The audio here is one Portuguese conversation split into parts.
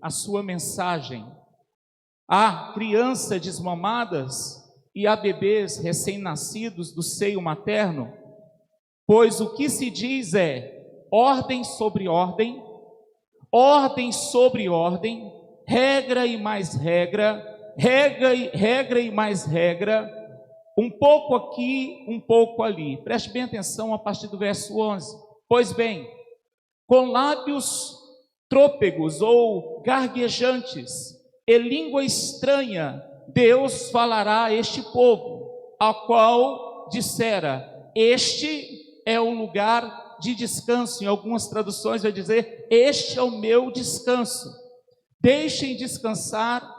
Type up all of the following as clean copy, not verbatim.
a sua mensagem a crianças desmamadas e a bebês recém-nascidos do seio materno, pois o que se diz é ordem sobre ordem, ordem sobre ordem, regra e mais regra, regra e mais regra, um pouco aqui, um pouco ali. Preste bem atenção a partir do verso 11. Pois bem, com lábios trôpegos ou garguejantes e língua estranha, Deus falará a este povo, ao qual dissera, este é o lugar de descanso. Em algumas traduções vai dizer, este é o meu descanso. Deixem descansar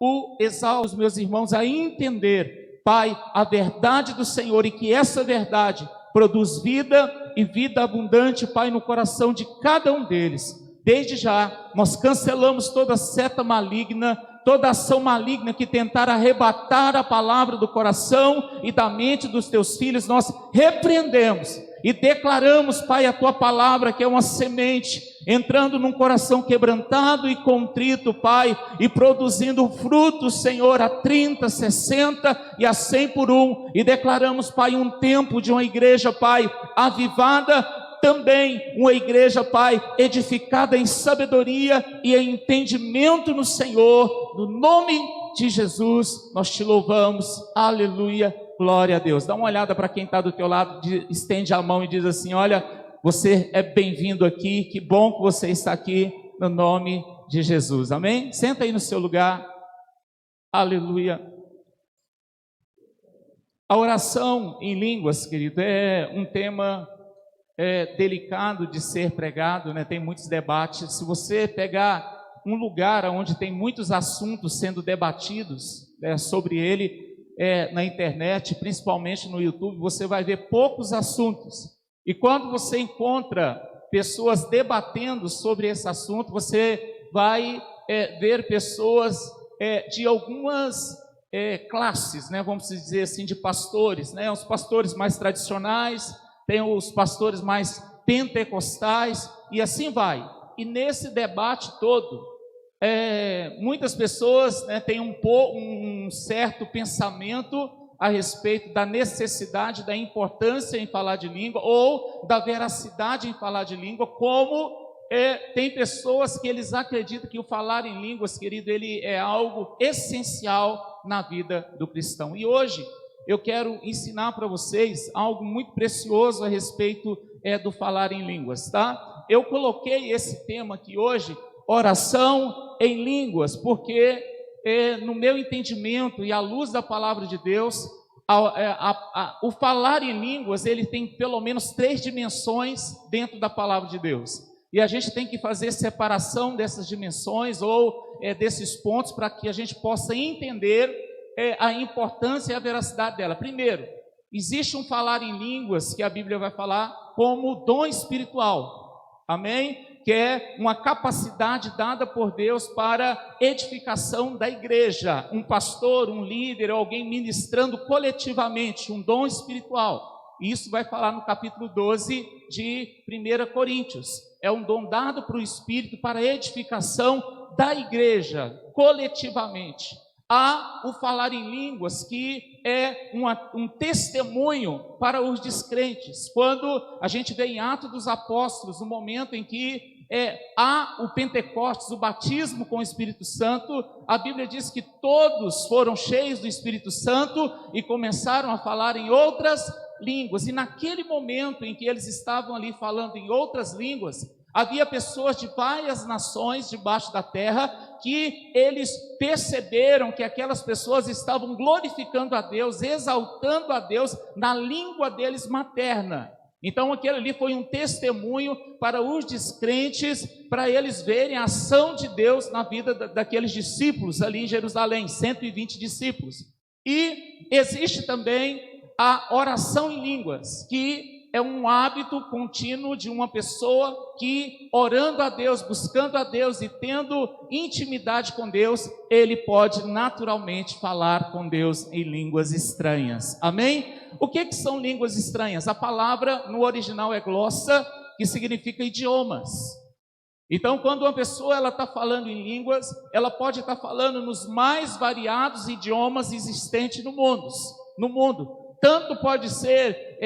o exausto, meus irmãos, a entender, Pai, a verdade do Senhor, e que essa verdade produz vida e vida abundante, Pai, no coração de cada um deles. Desde já, nós cancelamos toda seta maligna, toda ação maligna que tentar arrebatar a palavra do coração e da mente dos teus filhos, nós repreendemos e declaramos, Pai, a tua palavra que é uma semente, entrando num coração quebrantado e contrito, Pai, e produzindo frutos, Senhor, a 30, 60 e a 100 por um, e declaramos, Pai, um tempo de uma igreja, Pai, avivada, também uma igreja, Pai, edificada em sabedoria e em entendimento no Senhor. No nome de Jesus, nós te louvamos, aleluia, glória a Deus. Dá uma olhada para quem está do teu lado, estende a mão e diz assim, olha, você é bem-vindo aqui, que bom que você está aqui, no nome de Jesus, amém? Senta aí no seu lugar, aleluia. A oração em línguas, querido, é um tema delicado de ser pregado, né? Tem muitos debates. Se você pegar um lugar onde tem muitos assuntos sendo debatidos sobre ele na internet, principalmente no YouTube, você vai ver poucos assuntos. E quando você encontra pessoas debatendo sobre esse assunto, você vai ver pessoas de algumas classes, né? Vamos dizer assim, de pastores, né? Os pastores mais tradicionais, tem os pastores mais pentecostais, e assim vai. E nesse debate todo, muitas pessoas, né, têm um certo pensamento a respeito da necessidade, da importância em falar de língua, ou da veracidade em falar de língua, como tem pessoas que eles acreditam que o falar em línguas, querido, ele é algo essencial na vida do cristão. E hoje eu quero ensinar para vocês algo muito precioso a respeito do falar em línguas, tá? Eu coloquei esse tema aqui hoje, oração em línguas, porque no meu entendimento e à luz da palavra de Deus, o falar em línguas, ele tem pelo menos 3 dimensões dentro da palavra de Deus. E a gente tem que fazer separação dessas dimensões ou desses pontos para que a gente possa entender a importância e a veracidade dela. Primeiro, existe um falar em línguas que a Bíblia vai falar como dom espiritual, amém? Que é uma capacidade dada por Deus para edificação da igreja, um pastor, um líder, alguém ministrando coletivamente, um dom espiritual. Isso vai falar no capítulo 12 de 1 Coríntios. É um dom dado para o Espírito para edificação da igreja, coletivamente. Há o falar em línguas, que é um testemunho para os descrentes. Quando a gente vê em Atos dos Apóstolos, no momento em que há o Pentecostes, o batismo com o Espírito Santo, a Bíblia diz que todos foram cheios do Espírito Santo e começaram a falar em outras línguas. E naquele momento em que eles estavam ali falando em outras línguas, havia pessoas de várias nações debaixo da terra que eles perceberam que aquelas pessoas estavam glorificando a Deus, exaltando a Deus na língua deles materna. Então aquele ali foi um testemunho para os descrentes, para eles verem a ação de Deus na vida daqueles discípulos ali em Jerusalém, 120 discípulos. E existe também a oração em línguas, que é um hábito contínuo de uma pessoa que, orando a Deus, buscando a Deus e tendo intimidade com Deus, ele pode naturalmente falar com Deus em línguas estranhas. Amém? O que são línguas estranhas? A palavra no original é glossa, que significa idiomas. Então, quando uma pessoa está falando em línguas, ela pode estar falando nos mais variados idiomas existentes no mundo. Tanto pode ser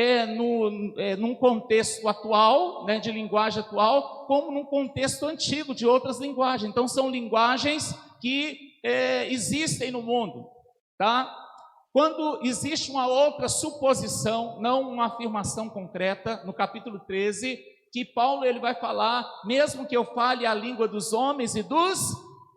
num contexto atual, né, de linguagem atual, como num contexto antigo de outras linguagens. Então, são linguagens que existem no mundo, tá? Quando existe uma outra suposição, não uma afirmação concreta, no capítulo 13, que Paulo ele vai falar, mesmo que eu fale a língua dos homens e dos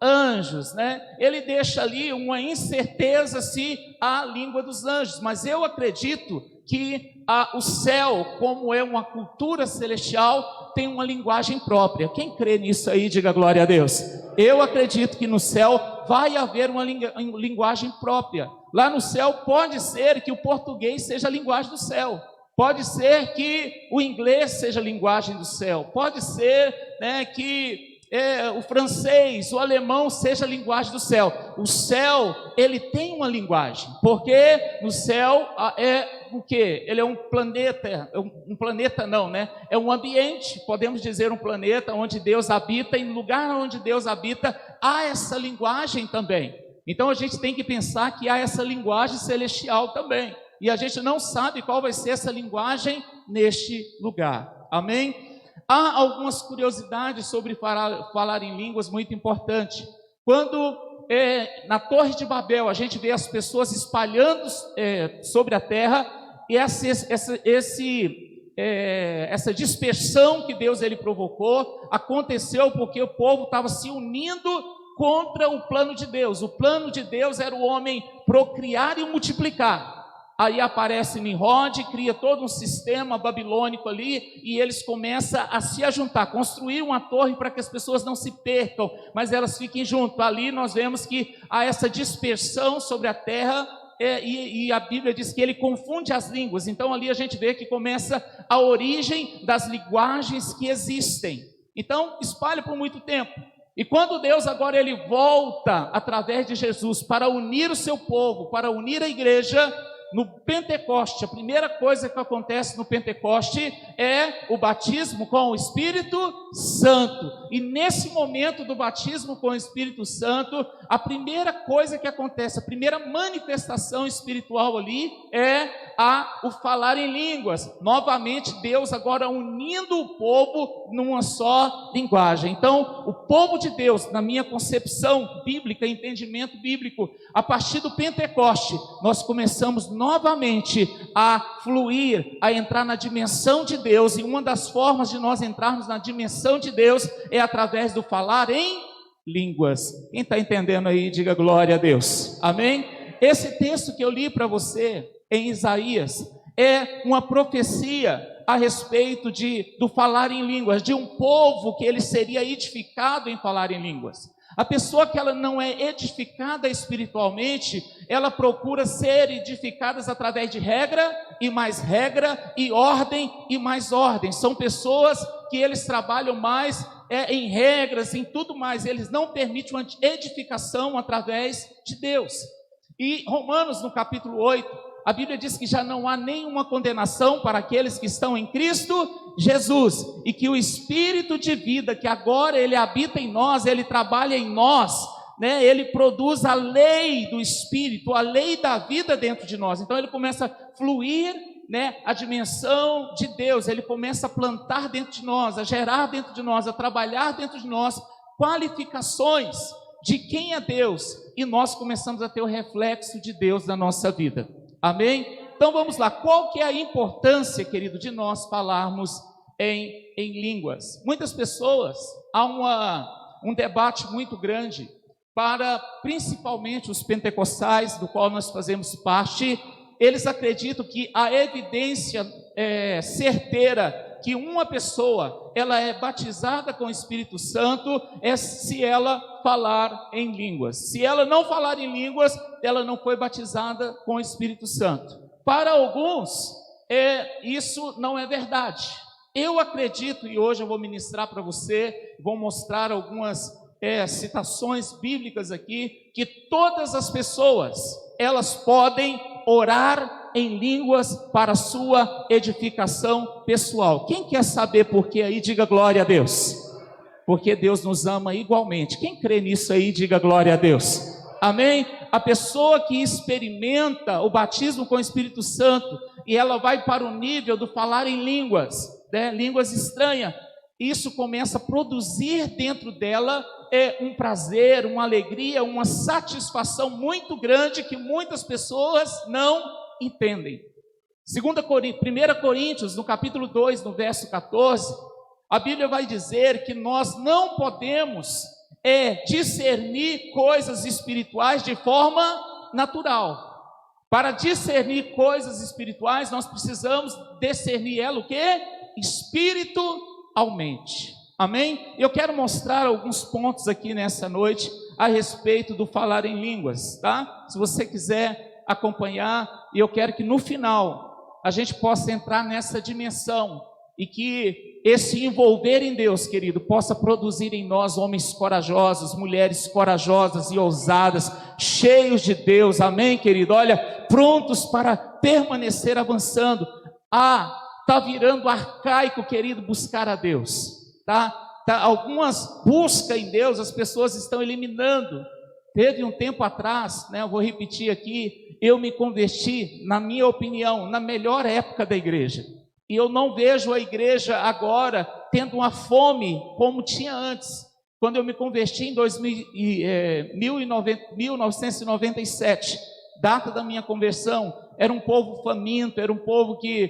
anjos, né? Ele deixa ali uma incerteza se há a língua dos anjos, mas eu acredito que o céu, como é uma cultura celestial, tem uma linguagem própria. Quem crê nisso aí, diga glória a Deus. Eu acredito que no céu vai haver uma linguagem própria. Lá no céu pode ser que o português seja a linguagem do céu. Pode ser que o inglês seja a linguagem do céu. Pode ser, né, que o francês, o alemão seja a linguagem do céu. O céu, ele tem uma linguagem, porque no céu o quê? Ele é um planeta, é um ambiente, podemos dizer um planeta onde Deus habita, e no lugar onde Deus habita, há essa linguagem também. Então a gente tem que pensar que há essa linguagem celestial também, e a gente não sabe qual vai ser essa linguagem neste lugar, amém? Há algumas curiosidades sobre falar em línguas muito importantes. Quando na Torre de Babel a gente vê as pessoas espalhando sobre a terra, e essa dispersão que Deus ele provocou, aconteceu porque o povo estava se unindo contra o plano de Deus. O plano de Deus era o homem procriar e multiplicar. Aí aparece Nimrod, cria todo um sistema babilônico ali, e eles começam a se ajuntar, construir uma torre para que as pessoas não se percam, mas elas fiquem juntas. Ali nós vemos que há essa dispersão sobre a terra, e a Bíblia diz que ele confunde as línguas. Então ali a gente vê que começa a origem das linguagens que existem. Então espalha por muito tempo. E quando Deus agora ele volta através de Jesus para unir o seu povo, para unir a igreja, no Pentecoste, a primeira coisa que acontece no Pentecoste é o batismo com o Espírito Santo. E nesse momento do batismo com o Espírito Santo, a primeira coisa que acontece, a primeira manifestação espiritual ali é o falar em línguas. Novamente Deus agora unindo o povo numa só linguagem. Então o povo de Deus, na minha concepção bíblica, entendimento bíblico, a partir do Pentecoste, nós começamos novamente a fluir, a entrar na dimensão de Deus, e uma das formas de nós entrarmos na dimensão de Deus é através do falar em línguas. Quem está entendendo aí, diga glória a Deus, amém? Esse texto que eu li para você em Isaías é uma profecia a respeito do falar em línguas, de um povo que ele seria edificado em falar em línguas. A pessoa que ela não é edificada espiritualmente, ela procura ser edificada através de regra, e ordem e mais ordem. São pessoas que eles trabalham mais em regras, em tudo mais. Eles não permitem uma edificação através de Deus. E Romanos, no capítulo 8, a Bíblia diz que já não há nenhuma condenação para aqueles que estão em Cristo Jesus, e que o Espírito de vida, que agora ele habita em nós, ele trabalha em nós, né? Ele produz a lei do Espírito, a lei da vida dentro de nós. Então ele começa a fluir, né, a dimensão de Deus, ele começa a plantar dentro de nós, a gerar dentro de nós, a trabalhar dentro de nós qualificações de quem é Deus, e nós começamos a ter o reflexo de Deus na nossa vida. Amém? Então vamos lá, qual que é a importância, querido, de nós falarmos em línguas? Muitas pessoas, há um debate muito grande para principalmente os pentecostais, do qual nós fazemos parte. Eles acreditam que a evidência certeira que uma pessoa ela é batizada com o Espírito Santo é se ela falar em línguas. Se ela não falar em línguas, ela não foi batizada com o Espírito Santo. Para alguns, isso não é verdade. Eu acredito, e hoje eu vou ministrar para você, vou mostrar algumas citações bíblicas aqui, que todas as pessoas, elas podem orar em línguas para sua edificação pessoal. Quem quer saber por quê aí, diga glória a Deus. Porque Deus nos ama igualmente. Quem crê nisso aí, diga glória a Deus. Amém? A pessoa que experimenta o batismo com o Espírito Santo e ela vai para o nível do falar em línguas, né? Línguas estranhas, isso começa a produzir dentro dela um prazer, uma alegria, uma satisfação muito grande que muitas pessoas não entendem. 1 Coríntios, no capítulo 2, no verso 14, a Bíblia vai dizer que nós não podemos discernir coisas espirituais de forma natural. Para discernir coisas espirituais, nós precisamos discernir ela o quê? Espiritualmente. Amém? Eu quero mostrar alguns pontos aqui nessa noite a respeito do falar em línguas, tá? Se você quiser acompanhar, e eu quero que no final a gente possa entrar nessa dimensão e que esse envolver em Deus, querido, possa produzir em nós homens corajosos, mulheres corajosas e ousadas, cheios de Deus, amém, querido? Olha, prontos para permanecer avançando. Está virando arcaico, querido, buscar a Deus, tá? Algumas buscas em Deus, as pessoas estão eliminando. Teve um tempo atrás, né, eu vou repetir aqui, eu me converti, na minha opinião, na melhor época da igreja. E eu não vejo a igreja agora tendo uma fome como tinha antes. Quando eu me converti em 1997, data da minha conversão, era um povo faminto, era um povo que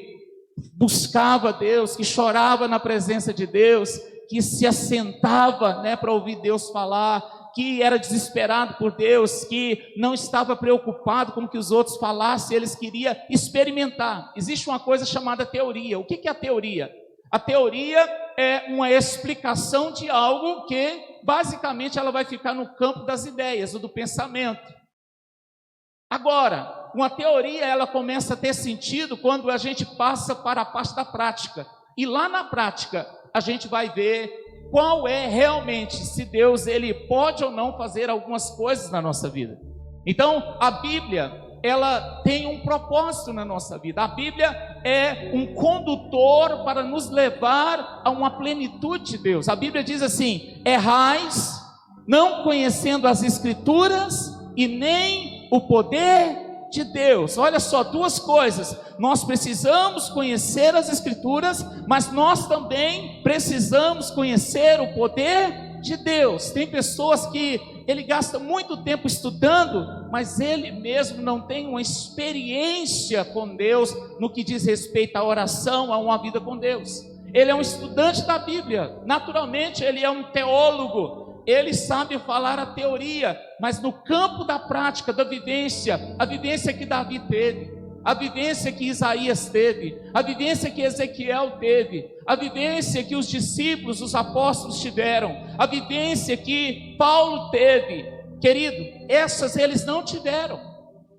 buscava Deus, que chorava na presença de Deus, que se assentava, né, para ouvir Deus falar, que era desesperado por Deus, que não estava preocupado com o que os outros falassem, eles queriam experimentar. Existe uma coisa chamada teoria. O que é a teoria? A teoria é uma explicação de algo que, basicamente, ela vai ficar no campo das ideias ou do pensamento. Agora, uma teoria, ela começa a ter sentido quando a gente passa para a parte da prática. E lá na prática, a gente vai ver qual é realmente, se Deus ele pode ou não fazer algumas coisas na nossa vida. Então, a Bíblia, ela tem um propósito na nossa vida. A Bíblia é um condutor para nos levar a uma plenitude de Deus. A Bíblia diz assim: errais, não conhecendo as Escrituras e nem o poder de Deus. Olha só, duas coisas: nós precisamos conhecer as Escrituras, mas nós também precisamos conhecer o poder de Deus. Tem pessoas que ele gasta muito tempo estudando, mas ele mesmo não tem uma experiência com Deus no que diz respeito à oração, a uma vida com Deus. Ele é um estudante da Bíblia, naturalmente ele é um teólogo, ele sabe falar a teoria, mas no campo da prática, da vivência, a vivência que Davi teve, a vivência que Isaías teve, a vivência que Ezequiel teve, a vivência que os discípulos, os apóstolos tiveram, a vivência que Paulo teve, querido, essas eles não tiveram.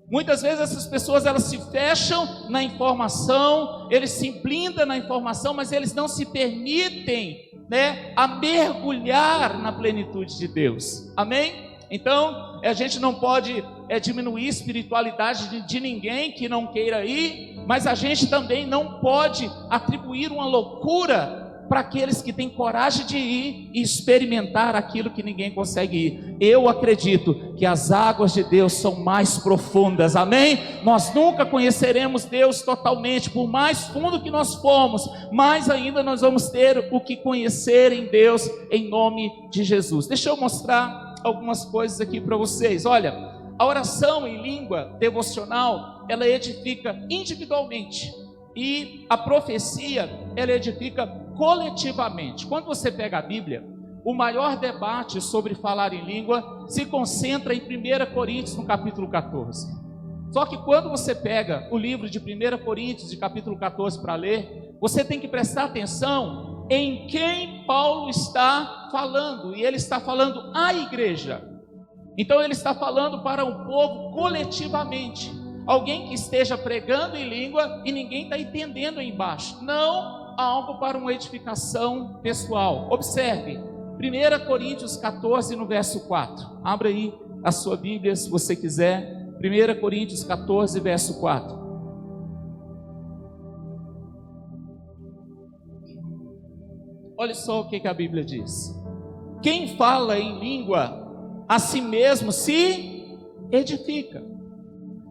Muitas vezes essas pessoas elas se fecham na informação, eles se blindam na informação, mas eles não se permitem, né, a mergulhar na plenitude de Deus. Amém? Então, a gente não pode diminuir a espiritualidade de ninguém que não queira ir, mas a gente também não pode atribuir uma loucura para aqueles que têm coragem de ir e experimentar aquilo que ninguém consegue ir. Eu acredito que as águas de Deus são mais profundas, amém? Nós nunca conheceremos Deus totalmente, por mais fundo que nós formos, mais ainda nós vamos ter o que conhecer em Deus, em nome de Jesus. Deixa eu mostrar algumas coisas aqui para vocês. Olha, a oração em língua devocional, ela edifica individualmente, e a profecia, ela edifica coletivamente. Quando você pega a Bíblia, o maior debate sobre falar em língua se concentra em 1 Coríntios, no capítulo 14. Só que quando você pega o livro de 1 Coríntios, de capítulo 14, para ler, você tem que prestar atenção em quem Paulo está falando, e ele está falando à igreja. Então ele está falando para o povo coletivamente. Alguém que esteja pregando em língua e ninguém está entendendo aí embaixo. Não, algo para uma edificação pessoal. Observe, 1 Coríntios 14, no verso 4. Abra aí a sua Bíblia, se você quiser. 1 Coríntios 14, verso 4. Olha só o que a Bíblia diz. Quem fala em língua, a si mesmo se edifica.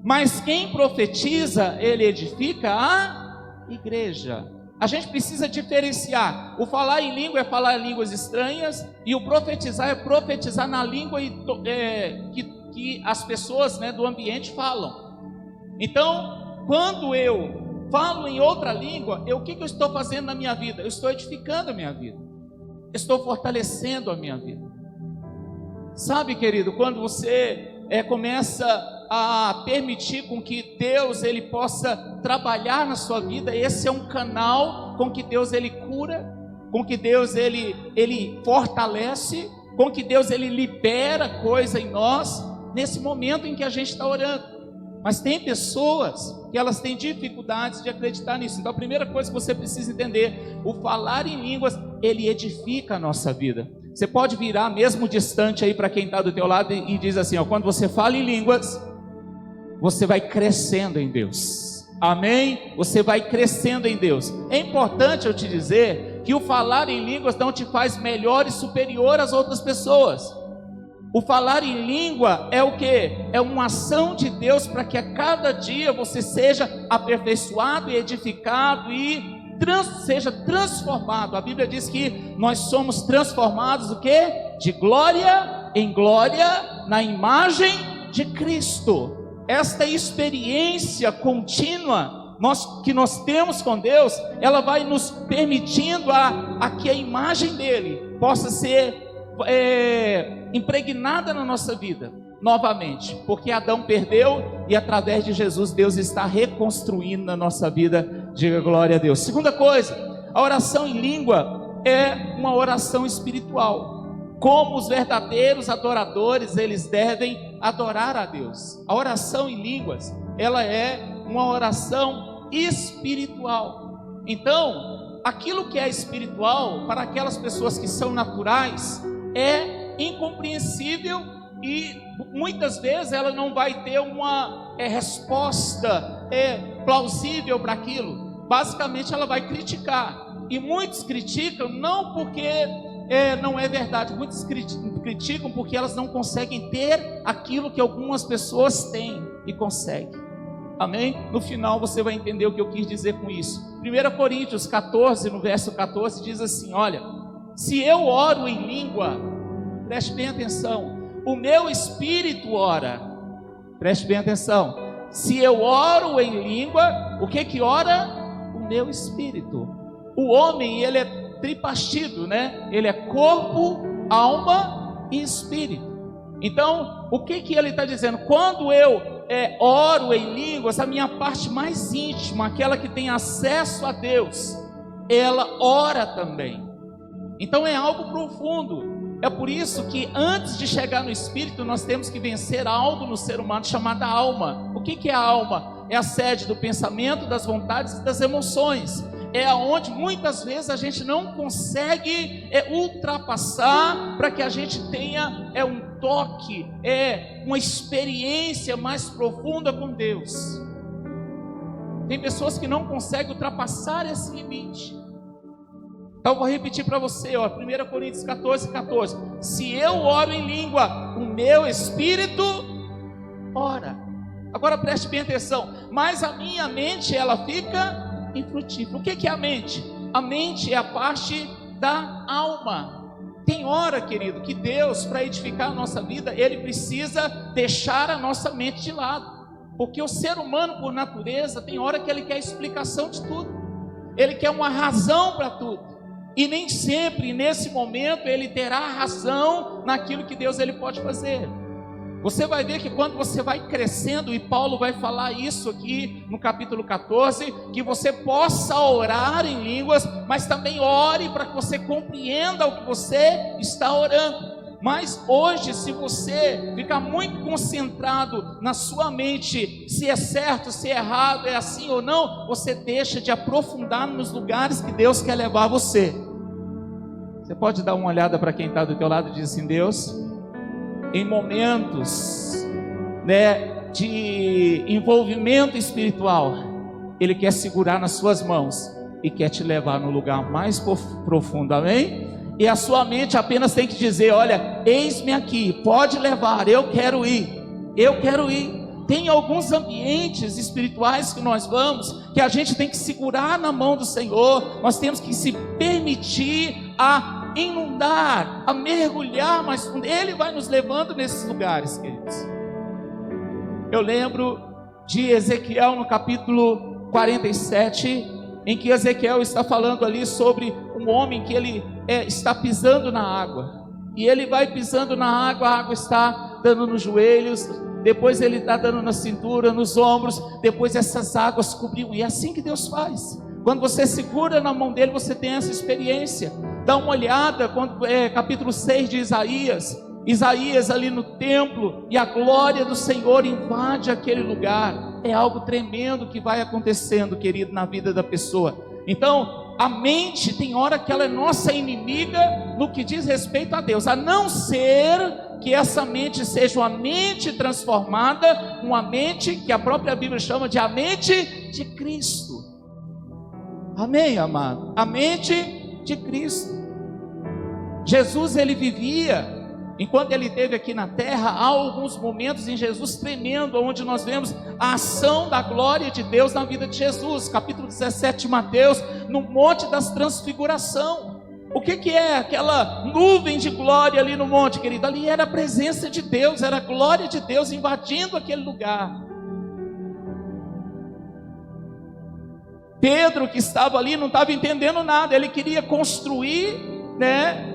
Mas quem profetiza, ele edifica a igreja. A gente precisa diferenciar. O falar em língua é falar línguas estranhas, e o profetizar é profetizar na língua que as pessoas, né, do ambiente falam. Então, quando eu falo em outra língua, o que eu estou fazendo na minha vida? Eu estou edificando a minha vida. Estou fortalecendo a minha vida. Sabe, querido, quando você começa a permitir com que Deus ele possa trabalhar na sua vida, esse é um canal com que Deus ele cura, com que Deus ele fortalece, com que Deus ele libera coisa em nós, nesse momento em que a gente está orando. Mas tem pessoas que elas têm dificuldades de acreditar nisso. Então a primeira coisa que você precisa entender, o falar em línguas, ele edifica a nossa vida. Você pode virar mesmo distante aí para quem está do teu lado e diz assim, ó, quando você fala em línguas, você vai crescendo em Deus. Amém? Você vai crescendo em Deus. É importante eu te dizer que o falar em línguas não te faz melhor e superior às outras pessoas. O falar em língua é o quê? É uma ação de Deus para que a cada dia você seja aperfeiçoado e edificado e seja transformado. A Bíblia diz que nós somos transformados o quê? De glória em glória na imagem de Cristo. Esta experiência contínua que nós temos com Deus, ela vai nos permitindo a que a imagem dele possa ser impregnada na nossa vida novamente, porque Adão perdeu e através de Jesus Deus está reconstruindo na nossa vida. Diga glória a Deus. Segunda coisa, a oração em língua é uma oração espiritual. Como os verdadeiros adoradores, eles devem adorar a Deus. A oração em línguas, ela é uma oração espiritual. Então, aquilo que é espiritual, para aquelas pessoas que são naturais, é incompreensível e muitas vezes ela não vai ter uma resposta plausível para aquilo. Basicamente ela vai criticar, e muitos criticam não porque não é verdade, muitos criticam porque elas não conseguem ter aquilo que algumas pessoas têm e conseguem. Amém? No final você vai entender o que eu quis dizer com isso. 1 Coríntios 14, no verso 14, diz assim, olha, se eu oro em língua, preste bem atenção, o meu espírito ora. Preste bem atenção. Se eu oro em língua, o que ora? O meu espírito. O homem, ele é tripartido, né? Ele é corpo, alma e espírito. Então, o que ele está dizendo? Quando eu oro em línguas, a minha parte mais íntima, aquela que tem acesso a Deus, ela ora também. Então é algo profundo. É por isso que antes de chegar no espírito, nós temos que vencer algo no ser humano chamado alma. O que é a alma? É a sede do pensamento, das vontades e das emoções. É aonde muitas vezes a gente não consegue ultrapassar para que a gente tenha um toque, uma experiência mais profunda com Deus. Tem pessoas que não conseguem ultrapassar esse limite. Então eu vou repetir para você, 1 Coríntios 14, 14. Se eu oro em língua, o meu espírito ora. Agora preste bem atenção. Mas a minha mente, ela fica infrutífera. O que é a mente? A mente é a parte da alma. Tem hora, querido, que Deus, para edificar a nossa vida, Ele precisa deixar a nossa mente de lado. Porque o ser humano, por natureza, tem hora que ele quer explicação de tudo. Ele quer uma razão para tudo. E nem sempre, nesse momento, ele terá razão naquilo que Deus ele pode fazer. Você vai ver que quando você vai crescendo, e Paulo vai falar isso aqui no capítulo 14, que você possa orar em línguas, mas também ore para que você compreenda o que você está orando. Mas hoje, se você ficar muito concentrado na sua mente, se é certo, se é errado, é assim ou não, você deixa de aprofundar nos lugares que Deus quer levar você. Você pode dar uma olhada para quem está do teu lado e dizer assim: Deus, em momentos de envolvimento espiritual, Ele quer segurar nas suas mãos e quer te levar no lugar mais profundo, amém? E a sua mente apenas tem que dizer: olha, eis-me aqui, pode levar, eu quero ir, eu quero ir. Tem alguns ambientes espirituais que nós vamos, que a gente tem que segurar na mão do Senhor, nós temos que se permitir a inundar, a mergulhar mais fundo. Ele vai nos levando nesses lugares, queridos. Eu lembro de Ezequiel no capítulo 47, em que Ezequiel está falando ali sobre um homem que ele está pisando na água, e ele vai pisando na água, a água está dando nos joelhos, depois ele está dando na cintura, nos ombros, depois essas águas cobriam. E é assim que Deus faz. Quando você segura na mão dele, você tem essa experiência. Dá uma olhada, capítulo 6 de Isaías ali no templo, e a glória do Senhor invade aquele lugar. É algo tremendo que vai acontecendo, querido, na vida da pessoa. Então, a mente tem hora que ela é nossa inimiga no que diz respeito a Deus, a não ser que essa mente seja uma mente transformada, uma mente que a própria Bíblia chama de a mente de Cristo. Amém, amado? A mente de Cristo. Jesus, ele vivia, enquanto ele esteve aqui na terra, há alguns momentos em Jesus tremendo, onde nós vemos a ação da glória de Deus na vida de Jesus. Capítulo 17 de Mateus, no Monte das Transfiguração. O que é aquela nuvem de glória ali no monte, querido? Ali era a presença de Deus, era a glória de Deus invadindo aquele lugar. Pedro, que estava ali, não estava entendendo nada. Ele queria construir,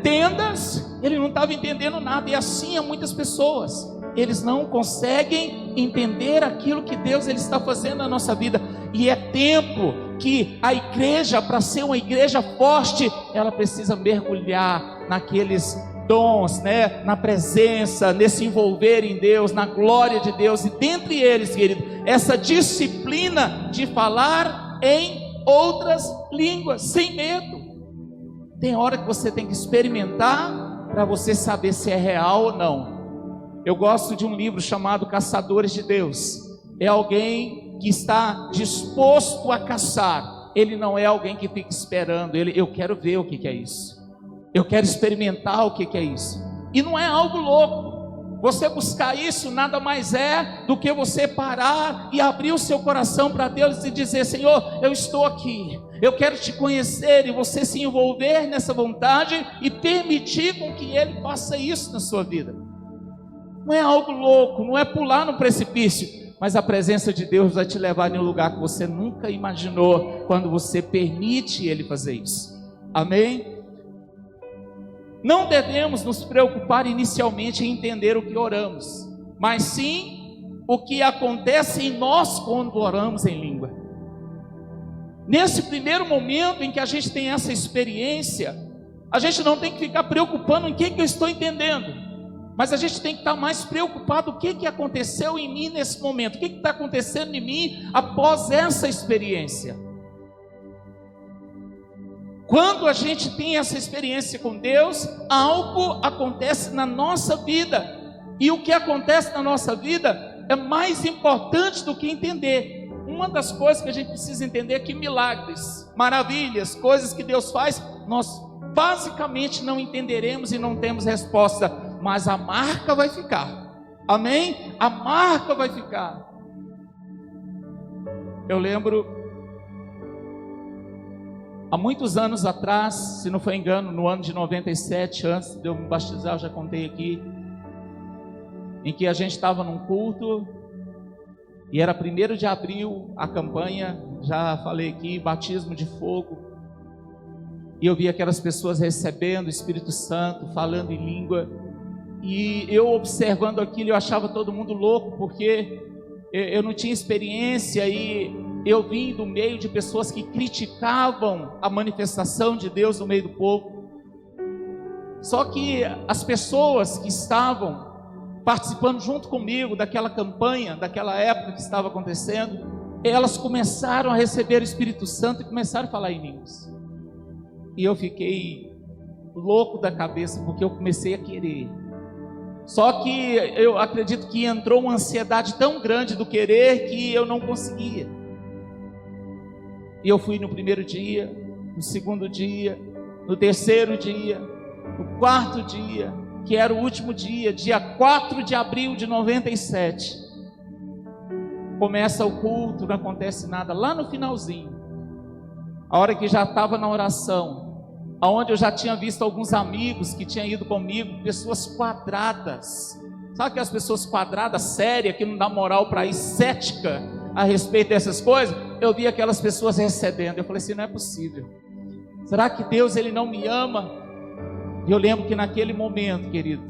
tendas, ele não estava entendendo nada. E assim há muitas pessoas, eles não conseguem entender aquilo que Deus ele está fazendo na nossa vida. E é tempo que a igreja, para ser uma igreja forte, ela precisa mergulhar naqueles dons, na presença, nesse envolver em Deus, na glória de Deus. E dentre eles, querido, essa disciplina de falar em outras línguas, sem medo. Tem hora que você tem que experimentar para você saber se é real ou não. Eu gosto de um livro chamado Caçadores de Deus. É alguém que está disposto a caçar. Ele não é alguém que fica esperando. Eu quero ver o que é isso, eu quero experimentar o que é isso. E não é algo louco. Você buscar isso nada mais é do que você parar e abrir o seu coração para Deus e dizer: Senhor, eu estou aqui, eu quero te conhecer. E você se envolver nessa vontade e permitir com que Ele faça isso na sua vida. Não é algo louco, não é pular no precipício, mas a presença de Deus vai te levar em um lugar que você nunca imaginou, quando você permite Ele fazer isso. Amém? Não devemos nos preocupar inicialmente em entender o que oramos, mas sim o que acontece em nós quando oramos em língua. Nesse primeiro momento em que a gente tem essa experiência, a gente não tem que ficar preocupando em que eu estou entendendo, mas a gente tem que estar mais preocupado o que aconteceu em mim nesse momento, o que está acontecendo em mim após essa experiência. Quando a gente tem essa experiência com Deus, algo acontece na nossa vida, e o que acontece na nossa vida é mais importante do que entender. Uma das coisas que a gente precisa entender é que milagres, maravilhas, coisas que Deus faz, nós basicamente não entenderemos e não temos resposta, mas a marca vai ficar. Amém? A marca vai ficar. Eu lembro, há muitos anos atrás, se não foi engano, no ano de 97, antes de eu me batizar, eu já contei aqui, em que a gente estava num culto, e era 1º de abril, a campanha, já falei aqui, batismo de fogo, e eu vi aquelas pessoas recebendo o Espírito Santo, falando em língua, e eu observando aquilo, eu achava todo mundo louco, porque eu não tinha experiência, e eu vim do meio de pessoas que criticavam a manifestação de Deus no meio do povo. Só que as pessoas que estavam participando junto comigo daquela campanha, daquela época que estava acontecendo, elas começaram a receber o Espírito Santo e começaram a falar em línguas. E eu fiquei louco da cabeça, porque eu comecei a querer. Só que eu acredito que entrou uma ansiedade tão grande do querer que eu não conseguia. E eu fui no primeiro dia, no segundo dia, no terceiro dia, No quarto dia, que era o último dia, dia 4 de abril de 97, começa o culto, não acontece nada. Lá no finalzinho, a hora que já estava na oração, aonde eu já tinha visto alguns amigos que tinham ido comigo, pessoas quadradas, sabe aquelas pessoas quadradas, sérias, que não dá moral para ir, cética a respeito dessas coisas? Eu vi aquelas pessoas recebendo, eu falei assim, não é possível, será que Deus ele não me ama? E eu lembro que naquele momento, querido,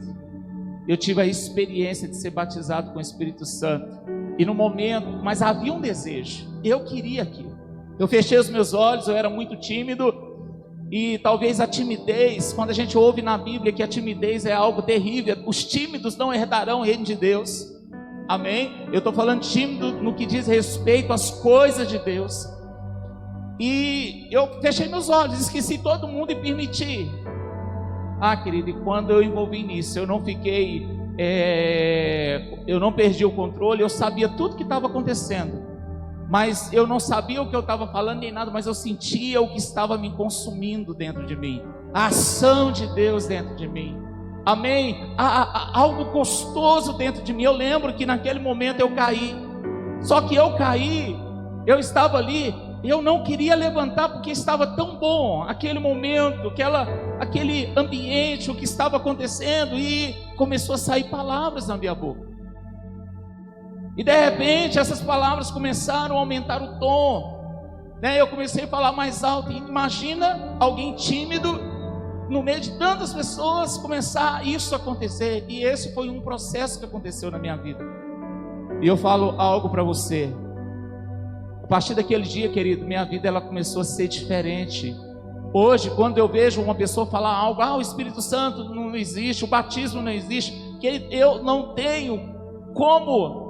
eu tive a experiência de ser batizado com o Espírito Santo, e no momento, mas havia um desejo, eu queria aquilo. Eu fechei os meus olhos, eu era muito tímido, e talvez a timidez, quando a gente ouve na Bíblia que a timidez é algo terrível, os tímidos não herdarão o reino de Deus, amém? Eu estou falando tímido no que diz respeito às coisas de Deus, e eu fechei meus olhos, esqueci todo mundo e permiti. Querido, e quando eu envolvi nisso, eu não fiquei, eu não perdi o controle, eu sabia tudo que estava acontecendo, mas eu não sabia o que eu estava falando nem nada, mas eu sentia o que estava me consumindo dentro de mim, a ação de Deus dentro de mim, amém? Algo gostoso dentro de mim. Eu lembro que naquele momento eu caí, só que eu caí, eu estava ali, eu não queria levantar porque estava tão bom aquele momento, aquele ambiente, o que estava acontecendo, e começou a sair palavras na minha boca. E de repente essas palavras começaram a aumentar o tom, né? Eu comecei a falar mais alto. E imagina alguém tímido no meio de tantas pessoas começar isso a acontecer. E esse foi um processo que aconteceu na minha vida. E eu falo algo para você. A partir daquele dia, querido, minha vida ela começou a ser diferente. Hoje, quando eu vejo uma pessoa falar algo, o Espírito Santo não existe, o batismo não existe, que eu não tenho como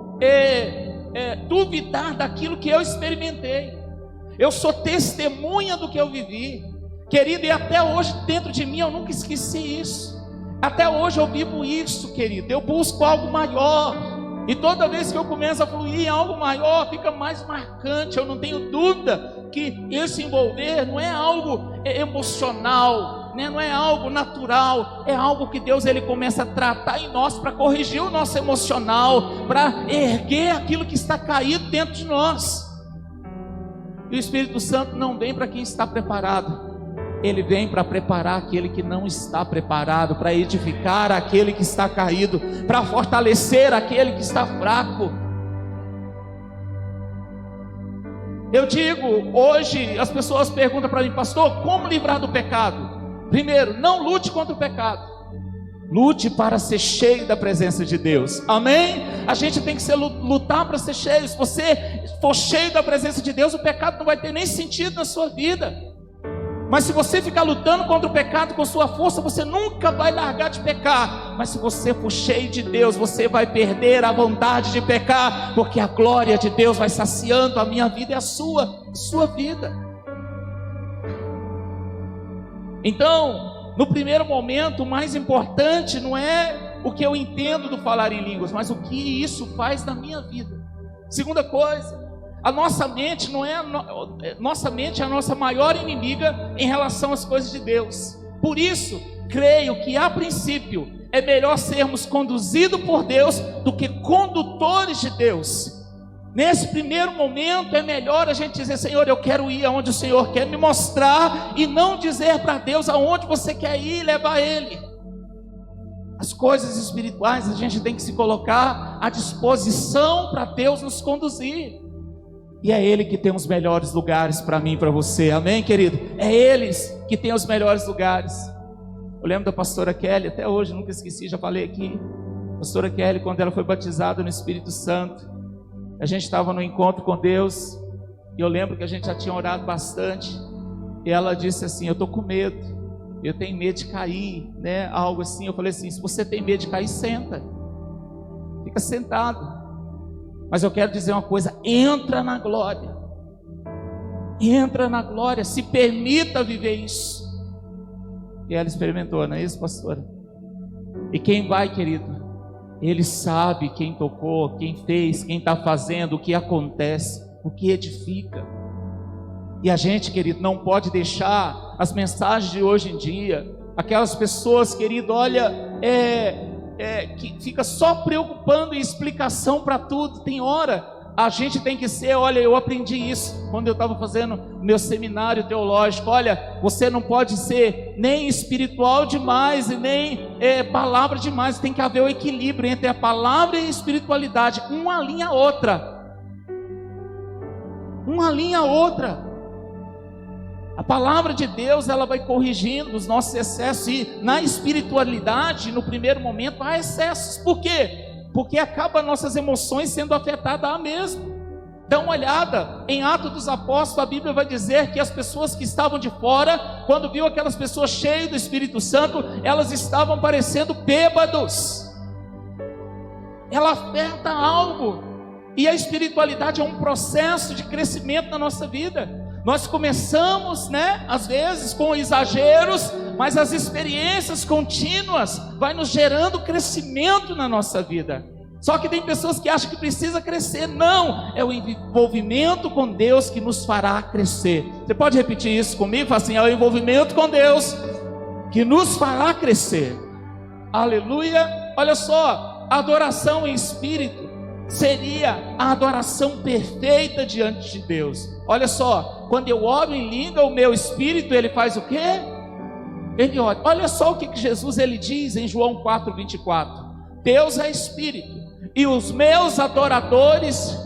duvidar daquilo que eu experimentei. Eu sou testemunha do que eu vivi, querido, e até hoje dentro de mim eu nunca esqueci isso. Até hoje eu vivo isso, querido. Eu busco algo maior, e toda vez que eu começo a fluir em algo maior, fica mais marcante. Eu não tenho dúvida que esse envolver não é algo emocional, né? Não é algo natural, é algo que Deus ele começa a tratar em nós para corrigir o nosso emocional, para erguer aquilo que está caído dentro de nós. E o Espírito Santo não vem para quem está preparado, ele vem para preparar aquele que não está preparado, para edificar aquele que está caído, para fortalecer aquele que está fraco. Eu digo, hoje as pessoas perguntam para mim, pastor, como livrar do pecado? Primeiro, não lute contra o pecado, lute para ser cheio da presença de Deus, amém? A gente tem que lutar para ser cheio. Se você for cheio da presença de Deus, o pecado não vai ter nem sentido na sua vida. Mas se você ficar lutando contra o pecado com sua força, você nunca vai largar de pecar. Mas se você for cheio de Deus, você vai perder a vontade de pecar, porque a glória de Deus vai saciando a minha vida e a sua vida. Então, no primeiro momento, o mais importante não é o que eu entendo do falar em línguas, mas o que isso faz na minha vida. Segunda coisa, a nossa mente nossa mente é a nossa maior inimiga em relação às coisas de Deus. Por isso, creio que a princípio é melhor sermos conduzidos por Deus do que condutores de Deus. Nesse primeiro momento é melhor a gente dizer, Senhor, eu quero ir aonde o Senhor quer me mostrar, e não dizer para Deus aonde você quer ir e levar Ele. As coisas espirituais a gente tem que se colocar à disposição para Deus nos conduzir. E é Ele que tem os melhores lugares para mim e para você, amém, querido? É eles que tem os melhores lugares. Eu lembro da pastora Kelly, até hoje, nunca esqueci, já falei aqui. A pastora Kelly, quando ela foi batizada no Espírito Santo, a gente estava no encontro com Deus, e eu lembro que a gente já tinha orado bastante, e ela disse assim, eu estou com medo, eu tenho medo de cair, né? Algo assim. Eu falei assim, se você tem medo de cair, senta, fica sentado. Mas eu quero dizer uma coisa, entra na glória, se permita viver isso. E ela experimentou, não é isso, pastora? E quem vai, querido, ele sabe quem tocou, quem fez, quem está fazendo, o que acontece, o que edifica. E a gente, querido, não pode deixar as mensagens de hoje em dia Aquelas pessoas, querido, olha, que fica só preocupando em explicação para tudo. Tem hora, a gente tem que ser, olha, eu aprendi isso quando eu estava fazendo meu seminário teológico. Olha, você não pode ser nem espiritual demais e nem palavra demais. Tem que haver o equilíbrio entre a palavra e a espiritualidade. Uma alinha a outra. Uma alinha a outra. A palavra de Deus, ela vai corrigindo os nossos excessos. E na espiritualidade, no primeiro momento, há excessos. Por quê? Porque acaba nossas emoções sendo afetadas a mesmo. Dá uma olhada, em Atos dos Apóstolos, a Bíblia vai dizer que as pessoas que estavam de fora, quando viu aquelas pessoas cheias do Espírito Santo, elas estavam parecendo bêbados. Ela afeta algo. E a espiritualidade é um processo de crescimento na nossa vida. Nós começamos, às vezes com exageros, mas as experiências contínuas vai nos gerando crescimento na nossa vida. Só que tem pessoas que acham que precisa crescer. Não, é o envolvimento com Deus que nos fará crescer. Você pode repetir isso comigo? Fala assim: é o envolvimento com Deus que nos fará crescer. Aleluia. Olha só, a adoração em espírito seria a adoração perfeita diante de Deus. Olha só, quando eu oro em língua, o meu espírito, ele faz o quê? Ele ora. Olha só o que Jesus ele diz em João 4:24. Deus é espírito, e os meus adoradores,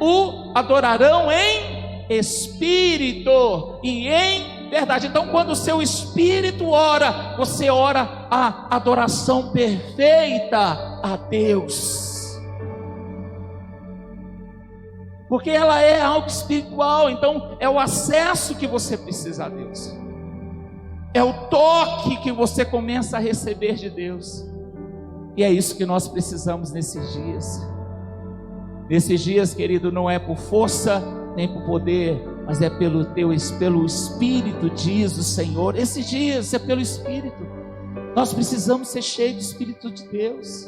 o adorarão em espírito e em verdade. Então, quando o seu espírito ora, você ora a adoração perfeita a Deus. Porque ela é algo espiritual. Então é o acesso que você precisa a Deus, é o toque que você começa a receber de Deus. E é isso que nós precisamos nesses dias. Nesses dias, querido, não é por força nem por poder, mas é pelo Espírito, diz o Senhor. Esses dias é pelo Espírito. Nós precisamos ser cheios do Espírito de Deus.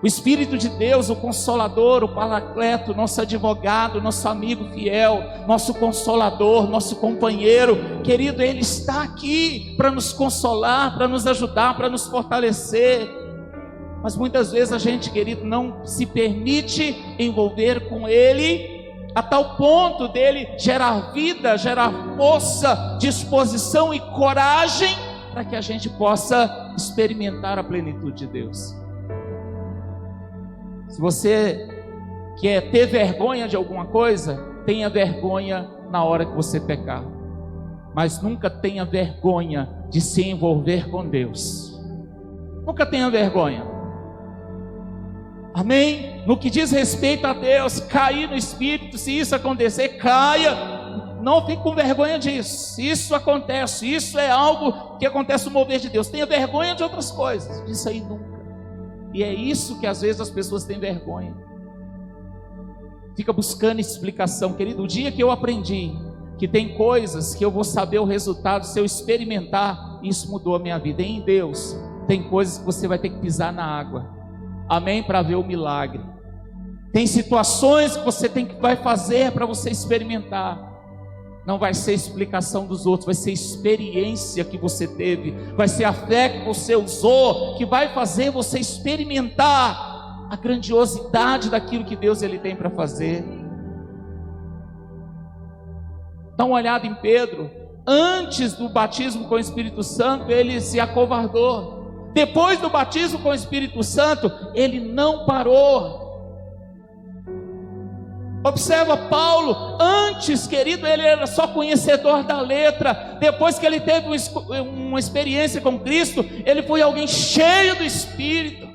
O Espírito de Deus, o Consolador, o Paracleto, nosso advogado, nosso amigo fiel, nosso consolador, nosso companheiro, querido, Ele está aqui para nos consolar, para nos ajudar, para nos fortalecer. Mas muitas vezes a gente, querido, não se permite envolver com Ele, a tal ponto dele gerar vida, gerar força, disposição e coragem, para que a gente possa experimentar a plenitude de Deus. Se você quer ter vergonha de alguma coisa, tenha vergonha na hora que você pecar, mas nunca tenha vergonha de se envolver com Deus. Nunca tenha vergonha. Amém? No que diz respeito a Deus, cair no Espírito, se isso acontecer, caia. Não fique com vergonha disso. Isso acontece, isso é algo que acontece no mover de Deus. Tenha vergonha de outras coisas, disso aí nunca. E é isso que às vezes as pessoas têm vergonha. Fica buscando explicação, querido. O dia que eu aprendi que tem coisas que eu vou saber o resultado se eu experimentar, isso mudou a minha vida. Em Deus tem coisas que você vai ter que pisar na água, amém, para ver o milagre. Tem situações que você vai fazer para você experimentar. Não vai ser explicação dos outros, vai ser experiência que você teve, vai ser a fé que você usou, que vai fazer você experimentar a grandiosidade daquilo que Deus ele tem para fazer. Dá uma olhada em Pedro. Antes do batismo com o Espírito Santo, ele se acovardou. Depois do batismo com o Espírito Santo, ele não parou. Observa Paulo. Antes, querido, ele era só conhecedor da letra. Depois que ele teve uma experiência com Cristo, ele foi alguém cheio do Espírito.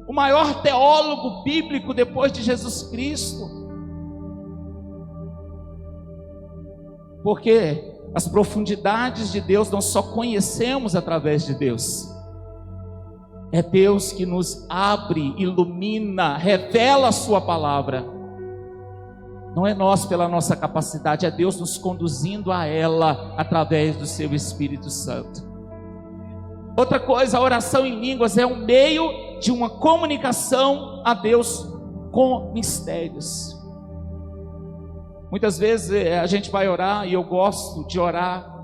O maior teólogo bíblico depois de Jesus Cristo. Porque as profundidades de Deus nós só conhecemos através de Deus. É Deus que nos abre, ilumina, revela a sua palavra. Não é nós pela nossa capacidade, é Deus nos conduzindo a ela através do seu Espírito Santo. Outra coisa, a oração em línguas é um meio de uma comunicação a Deus com mistérios. Muitas vezes a gente vai orar, e eu gosto de orar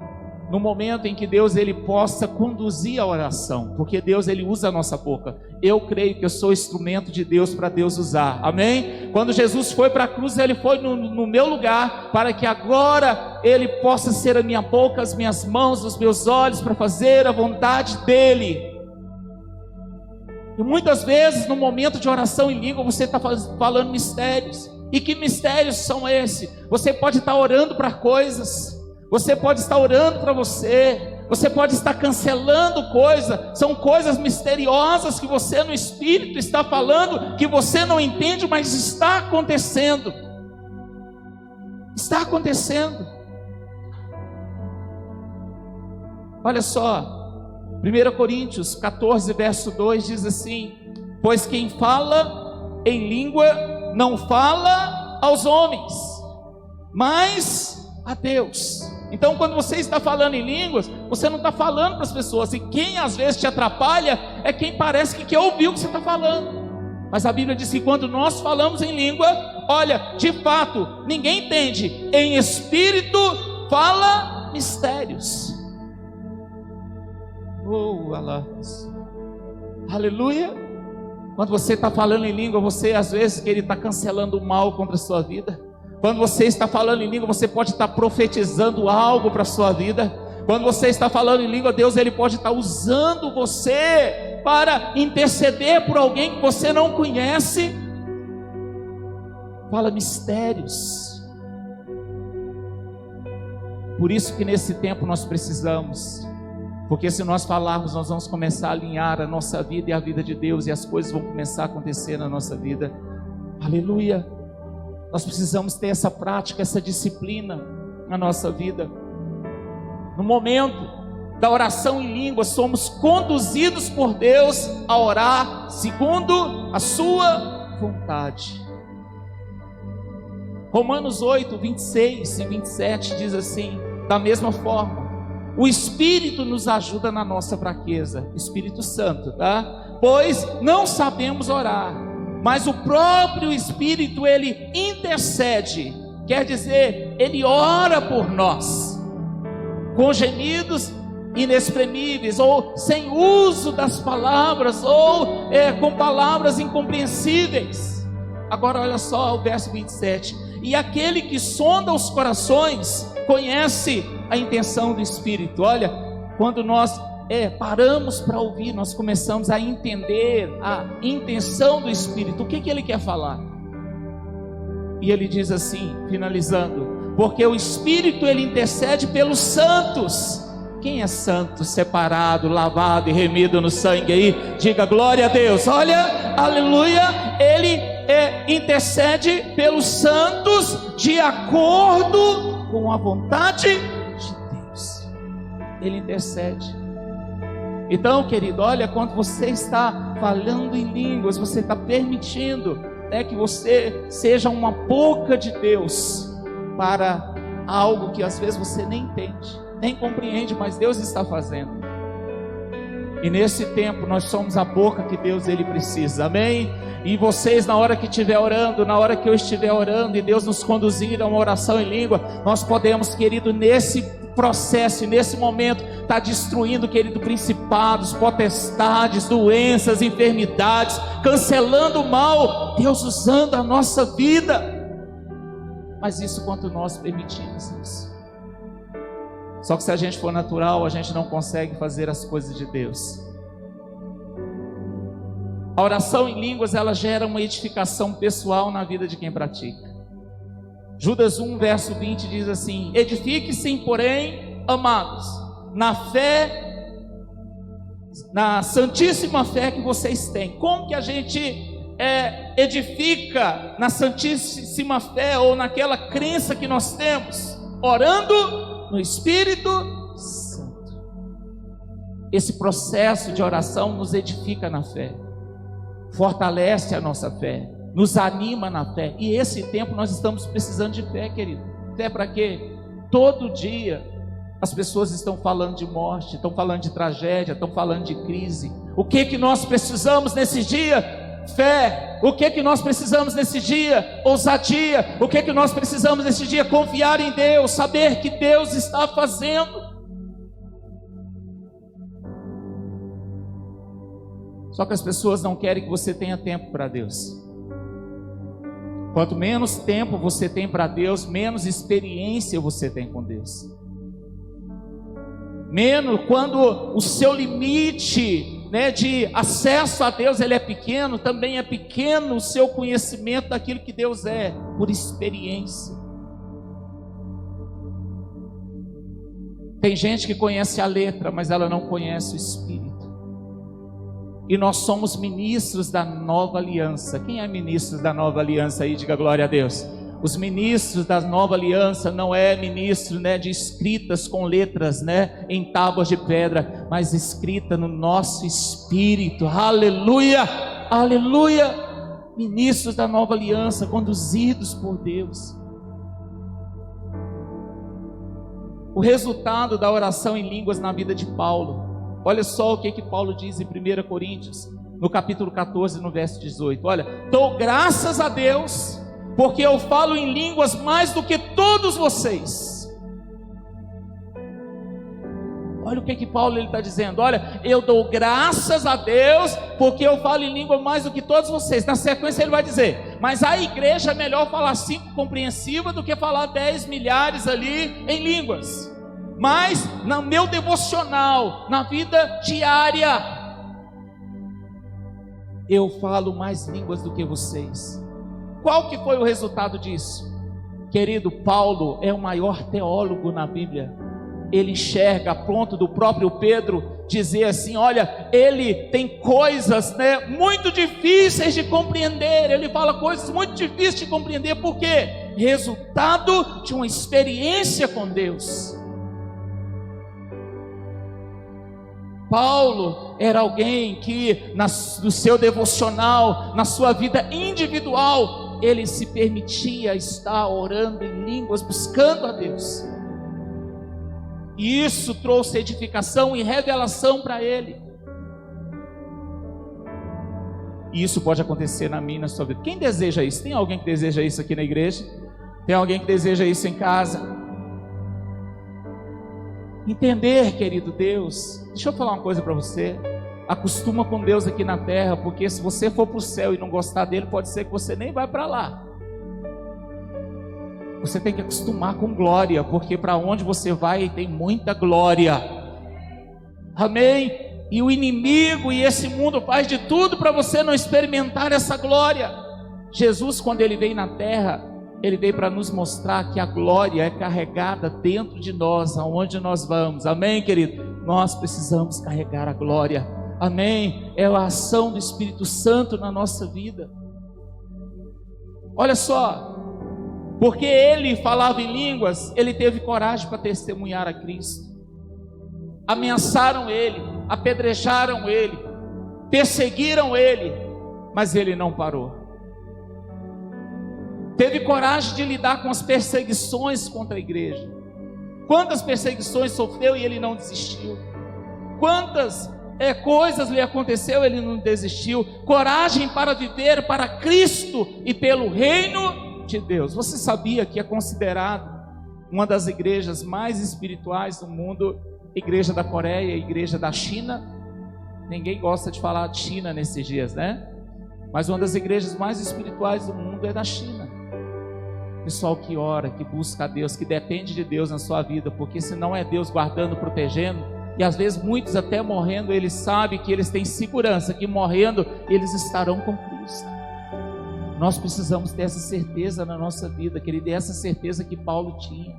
no momento em que Deus ele possa conduzir a oração, porque Deus ele usa a nossa boca. Eu creio que eu sou instrumento de Deus para Deus usar, amém? Quando Jesus foi para a cruz, ele foi no meu lugar, para que agora ele possa ser a minha boca, as minhas mãos, os meus olhos, para fazer a vontade dele. E muitas vezes no momento de oração em língua, você está falando mistérios. E que mistérios são esses? Você pode estar orando para coisas, você pode estar orando para você pode estar cancelando coisas, são coisas misteriosas que você no Espírito está falando, que você não entende, mas está acontecendo. Está acontecendo. Olha só, 1 Coríntios 14, verso 2 diz assim: pois quem fala em língua não fala aos homens, mas a Deus. Então quando você está falando em línguas, você não está falando para as pessoas, e quem às vezes te atrapalha é quem parece que quer ouvir o que você está falando. Mas a Bíblia diz que quando nós falamos em língua, olha, de fato, ninguém entende, em espírito fala mistérios. Oh, aleluia. Quando você está falando em língua, você às vezes que ele está cancelando o mal contra a sua vida. Quando você está falando em língua, você pode estar profetizando algo para a sua vida. Quando você está falando em língua, Deus ele pode estar usando você para interceder por alguém que você não conhece. Fala mistérios. Por isso que nesse tempo nós precisamos, porque se nós falarmos, nós vamos começar a alinhar a nossa vida e a vida de Deus, e as coisas vão começar a acontecer na nossa vida. Aleluia. Nós precisamos ter essa prática, essa disciplina na nossa vida. No momento da oração em língua, somos conduzidos por Deus a orar segundo a sua vontade. Romanos 8, 26 e 27 diz assim: da mesma forma, o Espírito nos ajuda na nossa fraqueza, Espírito Santo, tá? Pois não sabemos orar, mas o próprio Espírito, ele intercede, quer dizer, ele ora por nós, com gemidos inexprimíveis, ou sem uso das palavras, ou com palavras incompreensíveis. Agora olha só o verso 27, e aquele que sonda os corações, conhece a intenção do Espírito. Olha, quando nós paramos para ouvir, nós começamos a entender a intenção do Espírito, o que ele quer falar. E ele diz assim, finalizando: porque o Espírito ele intercede pelos santos. Quem é santo, separado, lavado e remido no sangue aí? Diga glória a Deus. Olha, aleluia. Ele intercede pelos santos de acordo com a vontade de Deus. Ele intercede. Então, querido, olha, quando você está falando em línguas, você está permitindo que você seja uma boca de Deus para algo que às vezes você nem entende, nem compreende, mas Deus está fazendo. E nesse tempo nós somos a boca que Deus ele precisa, amém? E vocês, na hora que estiver orando, na hora que eu estiver orando e Deus nos conduzir a uma oração em língua, nós podemos, querido, nesse processo, nesse momento, está destruindo, querido, principados, potestades, doenças, enfermidades, cancelando o mal, Deus usando a nossa vida. Mas isso quanto nós permitimos isso. Só que se a gente for natural, a gente não consegue fazer as coisas de Deus. A oração em línguas, ela gera uma edificação pessoal na vida de quem pratica. Judas 1, verso 20 diz assim: edifique-se, porém, amados, na fé, na santíssima fé que vocês têm. Como que a gente edifica na santíssima fé, ou naquela crença que nós temos? Orando no Espírito Santo. Esse processo de oração nos edifica na fé, fortalece a nossa fé, nos anima na fé. E esse tempo nós estamos precisando de fé, querido. Fé para quê? Todo dia as pessoas estão falando de morte, estão falando de tragédia, estão falando de crise. O que nós precisamos nesse dia? Fé. O que nós precisamos nesse dia? Ousadia. O que nós precisamos nesse dia? Confiar em Deus, saber que Deus está fazendo. Só que as pessoas não querem que você tenha tempo para Deus. Quanto menos tempo você tem para Deus, menos experiência você tem com Deus. Menos quando o seu limite, né, de acesso a Deus ele é pequeno, também é pequeno o seu conhecimento daquilo que Deus é, por experiência. Tem gente que conhece a letra, mas ela não conhece o Espírito. E nós somos ministros da nova aliança. Quem é ministro da nova aliança aí? Diga glória a Deus. Os ministros da nova aliança não é ministro, né, de escritas com letras, né, em tábuas de pedra, mas escrita no nosso espírito. Aleluia, aleluia. Ministros da nova aliança, conduzidos por Deus. O resultado da oração em línguas na vida de Paulo. Olha só o que Paulo diz em 1 Coríntios, no capítulo 14, no verso 18. Olha, dou graças a Deus, porque eu falo em línguas mais do que todos vocês. Olha o que Paulo está dizendo. Olha, eu dou graças a Deus, porque eu falo em língua mais do que todos vocês. Na sequência ele vai dizer, mas a igreja é melhor falar 5 compreensiva do que falar 10 milhares ali em línguas. Mas no meu devocional, na vida diária, eu falo mais línguas do que vocês. Qual que foi o resultado disso? Querido, Paulo é o maior teólogo na Bíblia. Ele enxerga a ponto do próprio Pedro dizer assim, olha, ele tem coisas, né, muito difíceis de compreender. Ele fala coisas muito difíceis de compreender. Por quê? Resultado de uma experiência com Deus. Paulo era alguém que no seu devocional, na sua vida individual, ele se permitia estar orando em línguas, buscando a Deus. E isso trouxe edificação e revelação para ele. E isso pode acontecer na minha e na sua vida. Quem deseja isso? Tem alguém que deseja isso aqui na igreja? Tem alguém que deseja isso em casa? Entender, querido Deus, deixa eu falar uma coisa para você. Acostuma com Deus aqui na terra, porque se você for para o céu e não gostar dele, pode ser que você nem vai para lá. Você tem que acostumar com glória, porque para onde você vai tem muita glória. Amém? E o inimigo e esse mundo faz de tudo para você não experimentar essa glória. Jesus, quando ele veio na terra, ele veio para nos mostrar que a glória é carregada dentro de nós, aonde nós vamos. Amém, querido? Nós precisamos carregar a glória. Amém? É a ação do Espírito Santo na nossa vida. Olha só, porque ele falava em línguas, ele teve coragem para testemunhar a Cristo. Ameaçaram ele, apedrejaram ele, perseguiram ele, mas ele não parou. Teve coragem de lidar com as perseguições contra a igreja. Quantas perseguições sofreu e ele não desistiu? Quantas coisas lhe aconteceu, ele não desistiu. Coragem para viver para Cristo e pelo reino de Deus. Você sabia que é considerado uma das igrejas mais espirituais do mundo, a igreja da Coreia, a igreja da China? Ninguém gosta de falar de China nesses dias, né? Mas uma das igrejas mais espirituais do mundo é da China. Pessoal que ora, que busca a Deus, que depende de Deus na sua vida, porque se não é Deus guardando, protegendo, e às vezes muitos até morrendo, eles sabem que eles têm segurança, que morrendo eles estarão com Cristo. Nós precisamos ter essa certeza na nossa vida, querido, essa certeza que Paulo tinha.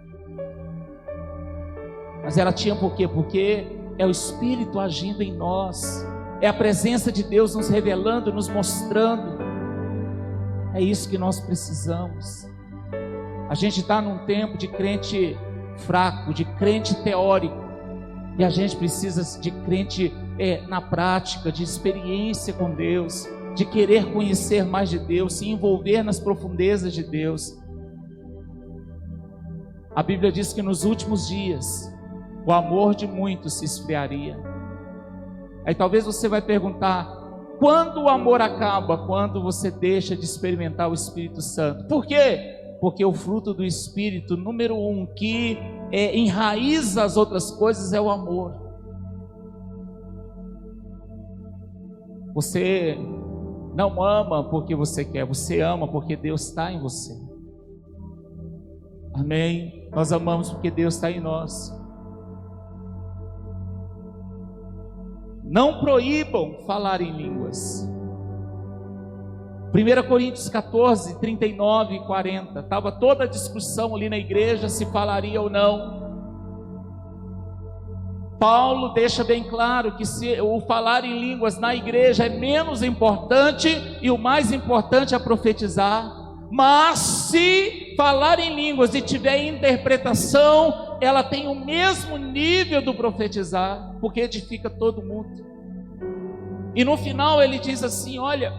Mas ela tinha por quê? Porque é o Espírito agindo em nós, é a presença de Deus nos revelando, nos mostrando. É isso que nós precisamos. A gente está num tempo de crente fraco, de crente teórico, e a gente precisa de crente na prática, de experiência com Deus, de querer conhecer mais de Deus, se envolver nas profundezas de Deus. A Bíblia diz que nos últimos dias o amor de muitos se esfriaria. Aí talvez você vai perguntar, quando o amor acaba? Quando você deixa de experimentar o Espírito Santo. Por quê? Porque o fruto do Espírito, número 1, que enraiza as outras coisas, é o amor. Você não ama porque você quer, você ama porque Deus está em você. Amém? Nós amamos porque Deus está em nós. Não proíbam falar em línguas. 1 Coríntios 14, 39 e 40. Estava toda a discussão ali na igreja se falaria ou não. Paulo deixa bem claro que o falar em línguas na igreja é menos importante e o mais importante é profetizar. Mas se falar em línguas e tiver interpretação, ela tem o mesmo nível do profetizar, porque edifica todo mundo. E no final ele diz assim: olha,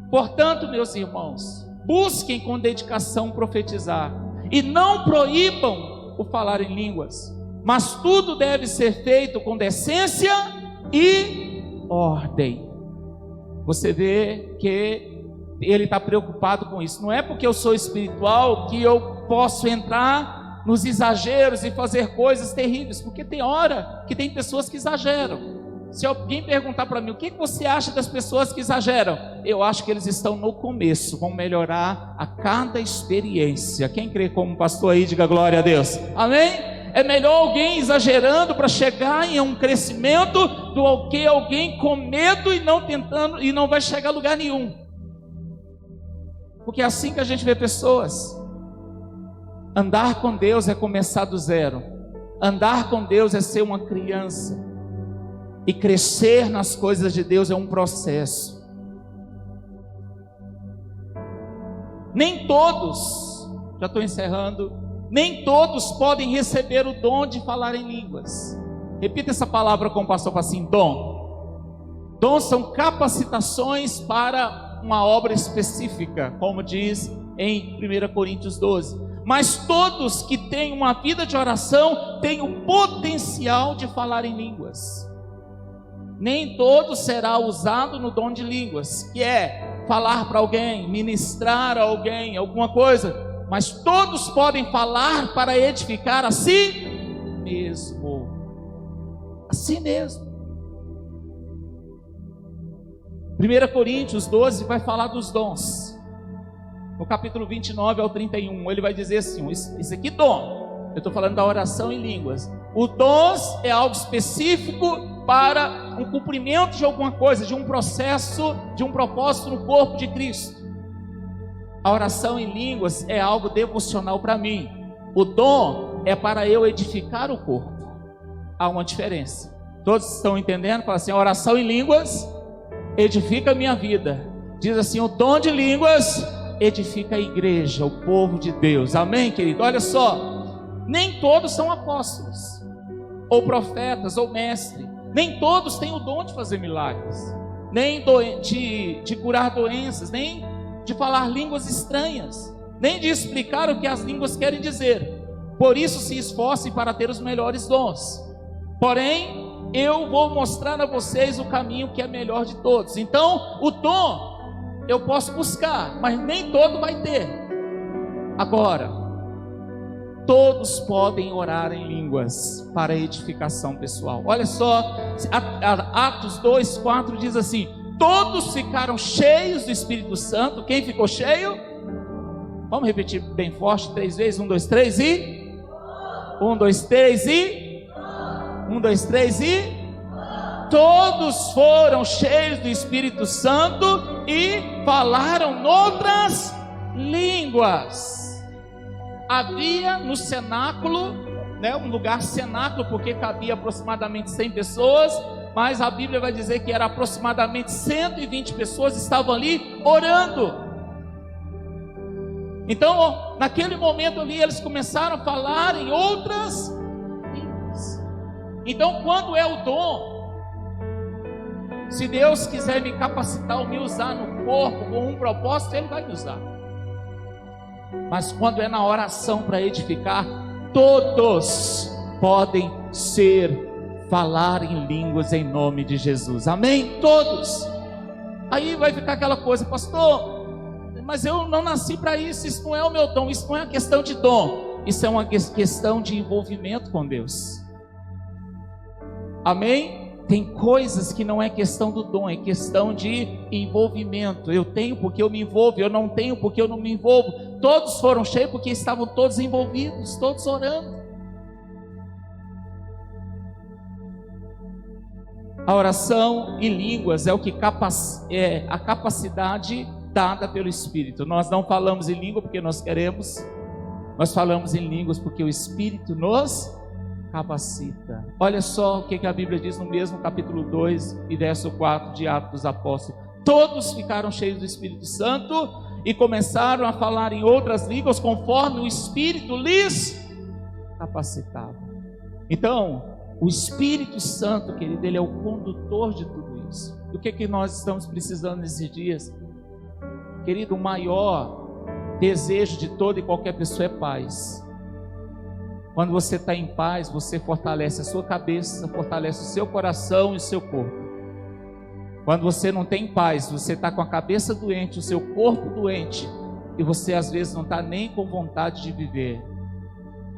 portanto, meus irmãos, busquem com dedicação profetizar, e não proíbam o falar em línguas, mas tudo deve ser feito com decência e ordem. Você vê que ele está preocupado com isso. Não é porque eu sou espiritual que eu posso entrar nos exageros e fazer coisas terríveis, porque tem hora que tem pessoas que exageram. Se alguém perguntar para mim, o que você acha das pessoas que exageram? Eu acho que eles estão no começo, vão melhorar a cada experiência. Quem crê como pastor aí, diga glória a Deus. Amém? É melhor alguém exagerando para chegar em um crescimento do que alguém com medo e não tentando e não vai chegar a lugar nenhum. Porque é assim que a gente vê pessoas. Andar com Deus é começar do zero. Andar com Deus é ser uma criança. E crescer nas coisas de Deus é um processo. Nem todos, já estou encerrando, nem todos podem receber o dom de falar em línguas. Repita essa palavra com o pastor, assim: dom. Dons são capacitações para uma obra específica, como diz em 1 Coríntios 12. Mas todos que têm uma vida de oração têm o potencial de falar em línguas. Nem todo será usado no dom de línguas, que é falar para alguém, ministrar a alguém, alguma coisa. Mas todos podem falar para edificar a si mesmo. A si mesmo. 1 Coríntios 12 vai falar dos dons. No capítulo 29 ao 31, ele vai dizer assim: isso aqui dom. Eu estou falando da oração em línguas. O dons é algo específico para um cumprimento de alguma coisa, de um processo, de um propósito no corpo de Cristo. A oração em línguas é algo devocional para mim. O dom é para eu edificar o corpo. Há uma diferença. Todos estão entendendo? Fala assim: a oração em línguas edifica a minha vida. Diz assim: o dom de línguas edifica a igreja, o povo de Deus. Amém, querido? Olha só, nem todos são apóstolos, ou profetas, ou mestres. Nem todos têm o dom de fazer milagres, nem de curar doenças, nem de falar línguas estranhas, nem de explicar o que as línguas querem dizer. Por isso se esforcem para ter os melhores dons. Porém, eu vou mostrar a vocês o caminho que é melhor de todos. Então, o dom eu posso buscar, mas nem todo vai ter. Agora, todos podem orar em línguas para edificação pessoal. Olha só, Atos 2:4 diz assim: todos ficaram cheios do Espírito Santo. Quem ficou cheio? Vamos repetir bem forte 3 vezes. 1, 2, 3 e 1, 2, 3 e 1, 2, 3 e todos foram cheios do Espírito Santo e falaram noutras línguas. Havia no cenáculo, um lugar cenáculo, porque cabia aproximadamente 100 pessoas, mas a Bíblia vai dizer que era aproximadamente 120 pessoas estavam ali orando. Então, naquele momento ali, eles começaram a falar em outras línguas. Então, quando é o dom, se Deus quiser me capacitar ou me usar no corpo com um propósito, Ele vai me usar. Mas quando é na oração para edificar, todos podem falar em línguas em nome de Jesus. Amém? Todos. Aí vai ficar aquela coisa: pastor, mas eu não nasci para isso, isso não é o meu dom, isso não é uma questão de dom, isso é uma questão de envolvimento com Deus. Amém? Tem coisas que não é questão do dom, é questão de envolvimento. Eu tenho porque eu me envolvo, eu não tenho porque eu não me envolvo. Todos foram cheios porque estavam todos envolvidos, todos orando. A oração em línguas é o que é a capacidade dada pelo Espírito. Nós não falamos em língua porque nós queremos, nós falamos em línguas porque o Espírito nos capacita. Olha só o que a Bíblia diz no mesmo capítulo 2 e verso 4 de Atos dos Apóstolos. Todos ficaram cheios do Espírito Santo e começaram a falar em outras línguas conforme o Espírito lhes capacitava. Então, o Espírito Santo, querido, ele é o condutor de tudo isso. O que nós estamos precisando nesses dias? Querido, o maior desejo de toda e qualquer pessoa é paz. Quando você está em paz, você fortalece a sua cabeça, fortalece o seu coração e o seu corpo. Quando você não tem paz, você está com a cabeça doente, o seu corpo doente, e você às vezes não está nem com vontade de viver.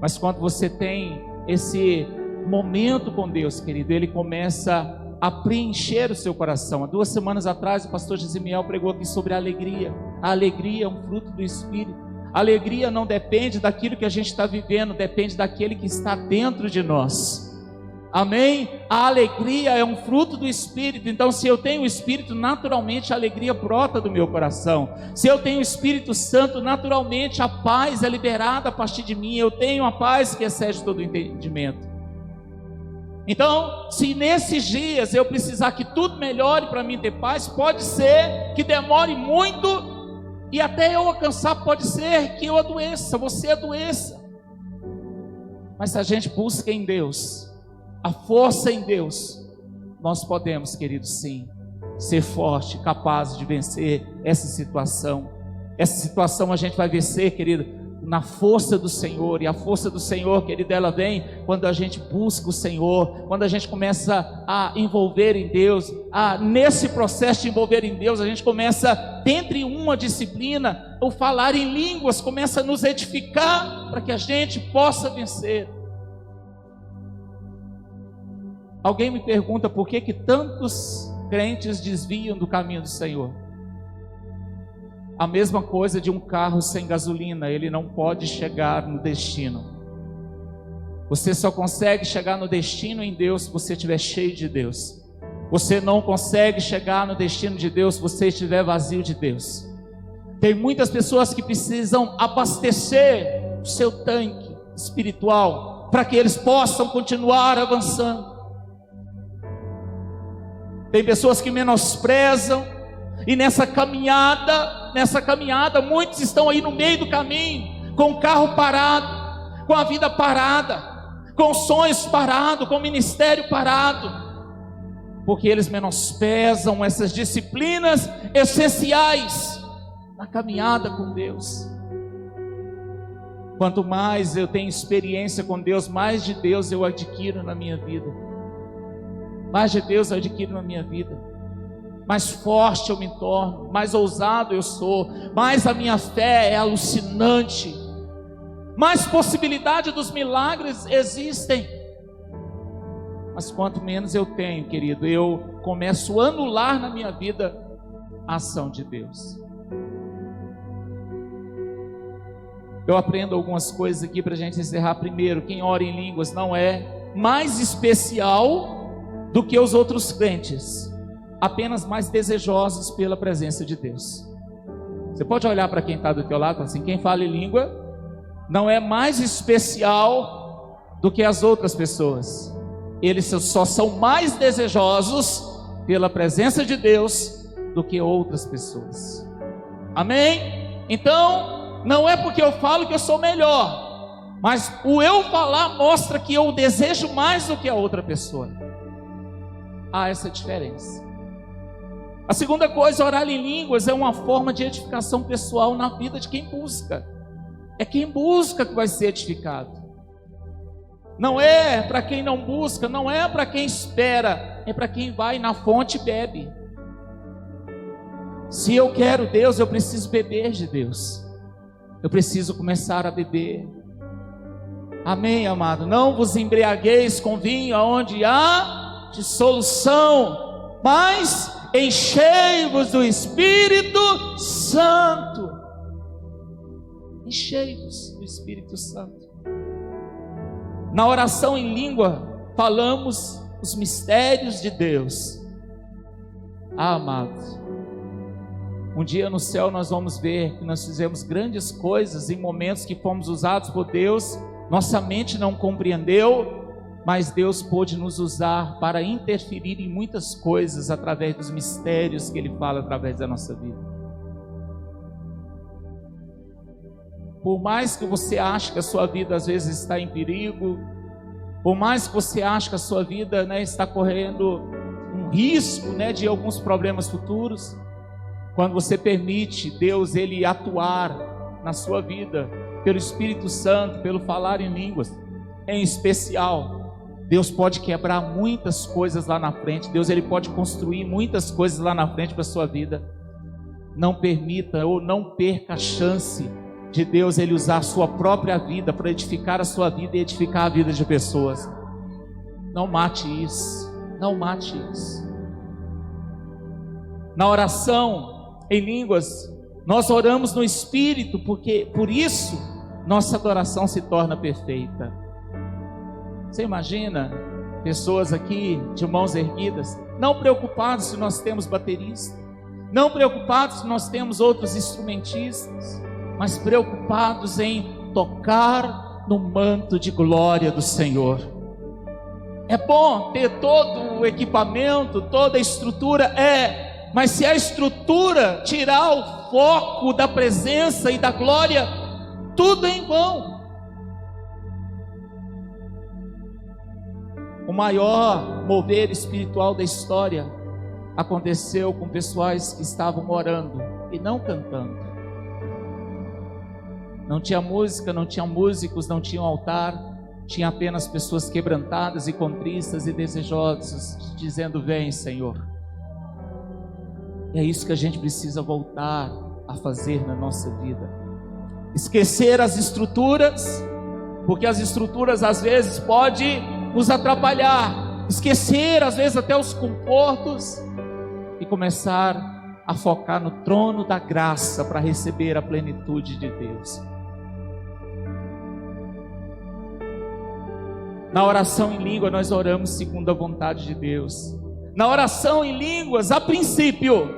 Mas quando você tem esse momento com Deus, querido, ele começa a preencher o seu coração. Há 2 semanas atrás, o pastor Gisimiel pregou aqui sobre a alegria. A alegria é um fruto do Espírito. A alegria não depende daquilo que a gente está vivendo, depende daquele que está dentro de nós. Amém? A alegria é um fruto do Espírito. Então, se eu tenho o Espírito, naturalmente a alegria brota do meu coração. Se eu tenho o Espírito Santo, naturalmente a paz é liberada a partir de mim. Eu tenho a paz que excede todo o entendimento. Então, se nesses dias eu precisar que tudo melhore para mim ter paz, pode ser que demore muito, e até eu alcançar, pode ser que eu adoeça, você adoeça. Mas se a gente busca em Deus, a força em Deus, nós podemos, querido, sim, ser forte, capaz de vencer essa situação. Essa situação a gente vai vencer, querido, na força do Senhor. E a força do Senhor, querido, ela vem quando a gente busca o Senhor, quando a gente começa a envolver em Deus. Nesse processo de envolver em Deus, a gente começa, dentre uma disciplina, o falar em línguas começa a nos edificar para que a gente possa vencer. Alguém me pergunta por que tantos crentes desviam do caminho do Senhor. A mesma coisa de um carro sem gasolina, ele não pode chegar no destino. Você só consegue chegar no destino em Deus se você estiver cheio de Deus. Você não consegue chegar no destino de Deus se você estiver vazio de Deus. Tem muitas pessoas que precisam abastecer o seu tanque espiritual para que eles possam continuar avançando. Tem pessoas que menosprezam, e nessa caminhada, muitos estão aí no meio do caminho, com o carro parado, com a vida parada, com sonhos parados, com o ministério parado, porque eles menosprezam essas disciplinas essenciais na caminhada com Deus. Quanto mais eu tenho experiência com Deus, mais de Deus eu adquiro na minha vida. Mais de Deus eu adquiro na minha vida. Mais forte eu me torno, mais ousado eu sou, mais a minha fé é alucinante, mais possibilidade dos milagres existem. Mas quanto menos eu tenho, querido, eu começo a anular na minha vida a ação de Deus. Eu aprendo algumas coisas aqui para a gente encerrar. Primeiro, quem ora em línguas não é mais especial do que os outros crentes, apenas mais desejosos pela presença de Deus. Você pode olhar para quem está do teu lado e falar assim: quem fala em língua não é mais especial do que as outras pessoas, eles só são mais desejosos pela presença de Deus do que outras pessoas. Amém? Então, não é porque eu falo que eu sou melhor, mas o eu falar mostra que eu desejo mais do que a outra pessoa. Há essa diferença. A segunda coisa, orar em línguas é uma forma de edificação pessoal na vida de quem busca. É quem busca que vai ser edificado. Não é para quem não busca, não é para quem espera, é para quem vai na fonte e bebe. Se eu quero Deus, eu preciso beber de Deus. Eu preciso começar a beber. Amém, amado? Não vos embriagueis com vinho aonde há de solução, mas enchei-vos do Espírito Santo. Enchei-vos do Espírito Santo. Na oração em língua, falamos os mistérios de Deus. Amados, um dia no céu nós vamos ver que nós fizemos grandes coisas em momentos que fomos usados por Deus. Nossa mente não compreendeu, mas Deus pôde nos usar para interferir em muitas coisas através dos mistérios que Ele fala através da nossa vida. Por mais que você ache que a sua vida às vezes está em perigo, por mais que você ache que a sua vida, está correndo um risco, de alguns problemas futuros, quando você permite Deus Ele atuar na sua vida, pelo Espírito Santo, pelo falar em línguas, em especial, Deus pode quebrar muitas coisas lá na frente. Deus Ele pode construir muitas coisas lá na frente para a sua vida. Não permita ou não perca a chance de Deus Ele usar a sua própria vida para edificar a sua vida e edificar a vida de pessoas. Não mate isso. Não mate isso. Na oração em línguas, nós oramos no Espírito, porque por isso nossa adoração se torna perfeita. Você imagina pessoas aqui de mãos erguidas, não preocupados se nós temos baterista, não preocupados se nós temos outros instrumentistas, mas preocupados em tocar no manto de glória do Senhor. É bom ter todo o equipamento, toda a estrutura, mas se a estrutura tirar o foco da presença e da glória, tudo é em vão. O maior mover espiritual da história aconteceu com pessoas que estavam orando e não cantando. Não tinha música, não tinha músicos, não tinha altar, tinha apenas pessoas quebrantadas e contristas e desejosas, dizendo: vem, Senhor. E é isso que a gente precisa voltar a fazer na nossa vida. Esquecer as estruturas, porque as estruturas às vezes podem nos atrapalhar. Esquecer às vezes até os confortos e começar a focar no trono da graça para receber a plenitude de Deus. Na oração em língua nós oramos segundo a vontade de Deus. Na oração em línguas, a princípio,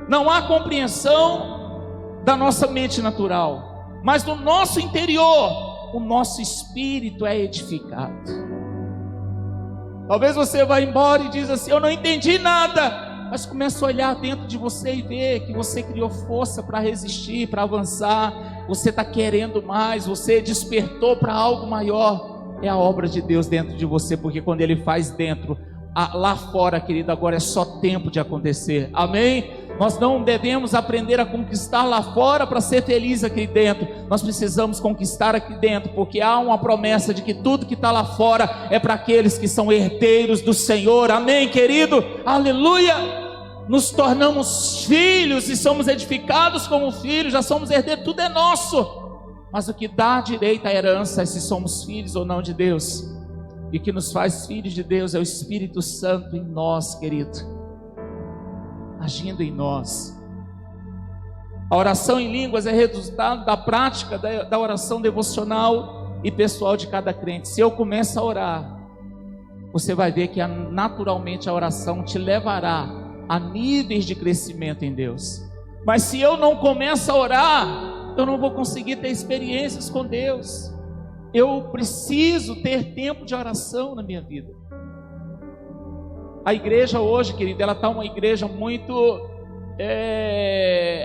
não há compreensão da nossa mente natural, mas no nosso interior, o nosso espírito é edificado. Talvez você vá embora e diz assim: eu não entendi nada, mas começa a olhar dentro de você e ver que você criou força para resistir, para avançar, você está querendo mais, você despertou para algo maior. É a obra de Deus dentro de você, porque quando Ele faz dentro, lá fora, querido, agora é só tempo de acontecer. Amém? Nós não devemos aprender a conquistar lá fora para ser feliz aqui dentro. Nós precisamos conquistar aqui dentro, porque há uma promessa de que tudo que está lá fora é para aqueles que são herdeiros do Senhor. Amém, querido? Aleluia! Nos tornamos filhos e somos edificados como filhos, já somos herdeiros, tudo é nosso. Mas o que dá direito à herança é se somos filhos ou não de Deus. E o que nos faz filhos de Deus é o Espírito Santo em nós, querido, agindo em nós. A oração em línguas é resultado da prática da oração devocional e pessoal de cada crente. Se eu começo a orar, você vai ver que naturalmente a oração te levará a níveis de crescimento em Deus. Mas se eu não começo a orar, eu não vou conseguir ter experiências com Deus. Eu preciso ter tempo de oração na minha vida. A igreja hoje, querida, ela está uma igreja muito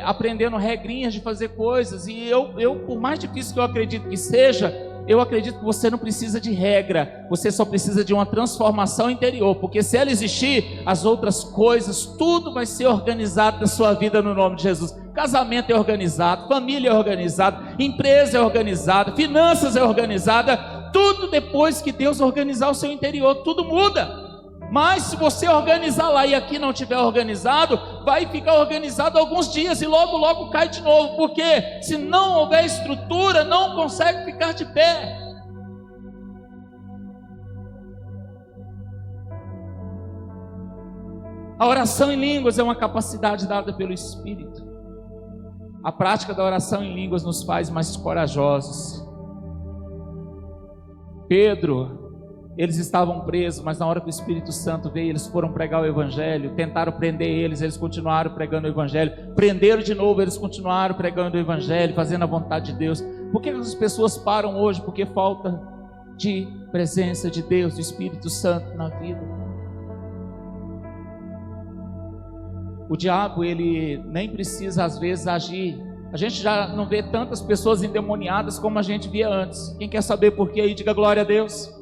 aprendendo regrinhas de fazer coisas. E eu, por mais difícil que eu acredito que seja, eu acredito que você não precisa de regra. Você só precisa de uma transformação interior. Porque se ela existir, as outras coisas, tudo vai ser organizado na sua vida no nome de Jesus. Casamento é organizado, família é organizada, empresa é organizada, finanças é organizada. Tudo depois que Deus organizar o seu interior, tudo muda. Mas se você organizar lá e aqui não estiver organizado, vai ficar organizado alguns dias e logo logo cai de novo. Porque se não houver estrutura, não consegue ficar de pé. A oração em línguas é uma capacidade dada pelo Espírito. A prática da oração em línguas nos faz mais corajosos. Pedro, eles estavam presos, mas na hora que o Espírito Santo veio, eles foram pregar o Evangelho. Tentaram prender eles continuaram pregando o Evangelho. Prenderam de novo, eles continuaram pregando o Evangelho, fazendo a vontade de Deus. Por que as pessoas param hoje? Porque falta de presença de Deus, do Espírito Santo na vida. O diabo, ele nem precisa às vezes agir. A gente já não vê tantas pessoas endemoniadas como a gente via antes. Quem quer saber por quê aí, diga glória a Deus.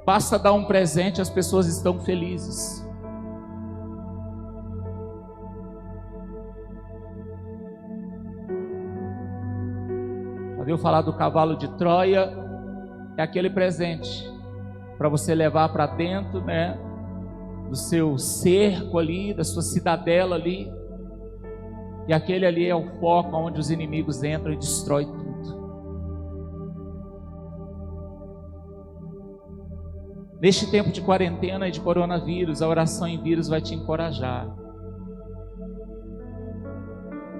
Basta dar um presente, as pessoas estão felizes. Já ouviu falar do cavalo de Troia? É aquele presente para você levar para dentro, né, do seu cerco ali, da sua cidadela ali. E aquele ali é o foco onde os inimigos entram e destroem tudo. Neste tempo de quarentena e de coronavírus, a oração em vírus vai te encorajar.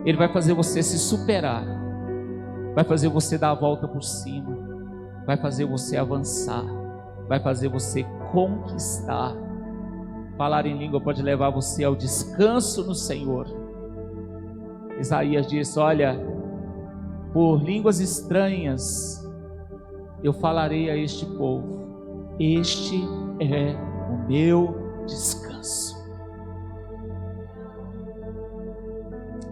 Ele vai fazer você se superar. Vai fazer você dar a volta por cima. Vai fazer você avançar. Vai fazer você conquistar. Falar em língua pode levar você ao descanso no Senhor. Isaías diz: olha, por línguas estranhas eu falarei a este povo. Este é o meu descanso.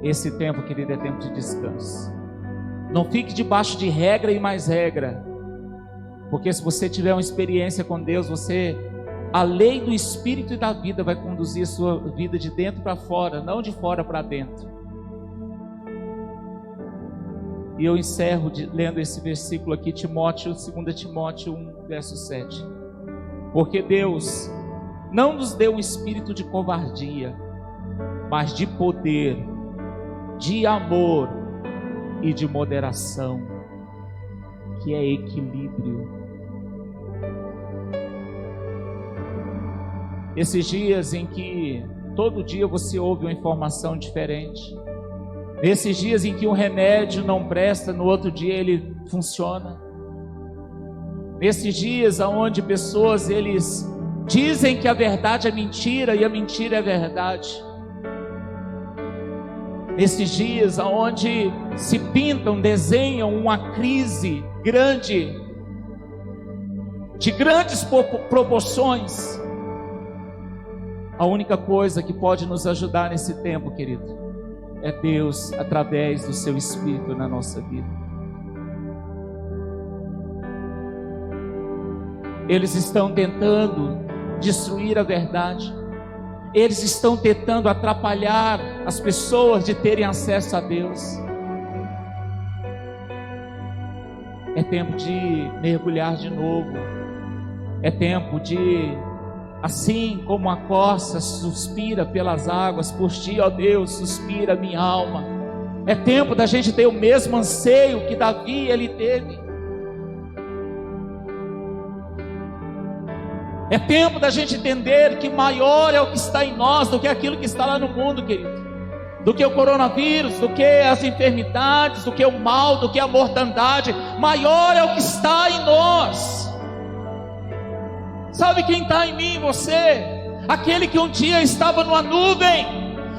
Esse tempo, querido, é tempo de descanso. Não fique debaixo de regra e mais regra, porque se você tiver uma experiência com Deus, a lei do Espírito e da vida vai conduzir a sua vida de dentro para fora, não de fora para dentro. E eu encerro lendo esse versículo aqui, 2 Timóteo 1, verso 7. Porque Deus não nos deu um espírito de covardia, mas de poder, de amor e de moderação, que é equilíbrio. Esses dias em que todo dia você ouve uma informação diferente, nesses dias em que um remédio não presta, no outro dia ele funciona, nesses dias onde pessoas eles dizem que a verdade é mentira e a mentira é verdade, nesses dias onde se pintam, desenham uma crise grande, de grandes proporções, a única coisa que pode nos ajudar nesse tempo, querido, é Deus através do seu Espírito na nossa vida. Eles estão tentando destruir a verdade. Eles estão tentando atrapalhar as pessoas de terem acesso a Deus. É tempo de mergulhar de novo. É tempo de, assim como a corça suspira pelas águas, por ti, ó Deus, suspira minha alma. É tempo da gente ter o mesmo anseio que Davi ele teve. É tempo da gente entender que maior é o que está em nós do que aquilo que está lá no mundo, querido. Do que o coronavírus, do que as enfermidades, do que o mal, do que a mortandade. Maior é o que está em nós. Sabe quem está em mim e você? Aquele que um dia estava numa nuvem,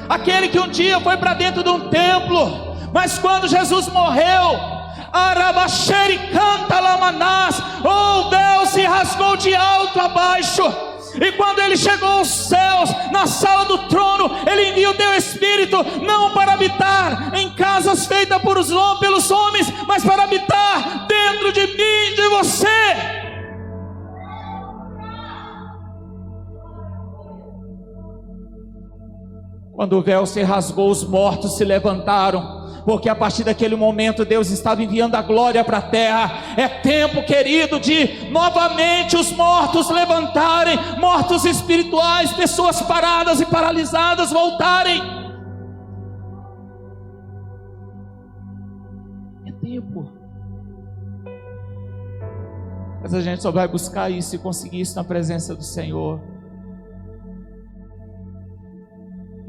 aquele que um dia foi para dentro de um templo, mas quando Jesus morreu, Arabaxeri canta lamanás, o véu se rasgou de alto a baixo, e quando ele chegou aos céus, na sala do trono, ele enviou o teu Espírito, não para habitar em casas feitas pelos homens, mas para habitar dentro de mim e de você. Quando o véu se rasgou, os mortos se levantaram, porque a partir daquele momento Deus estava enviando a glória para a terra. É tempo, querido, de novamente os mortos levantarem, mortos espirituais, pessoas paradas e paralisadas voltarem. É tempo. Mas a gente só vai buscar isso e conseguir isso na presença do Senhor.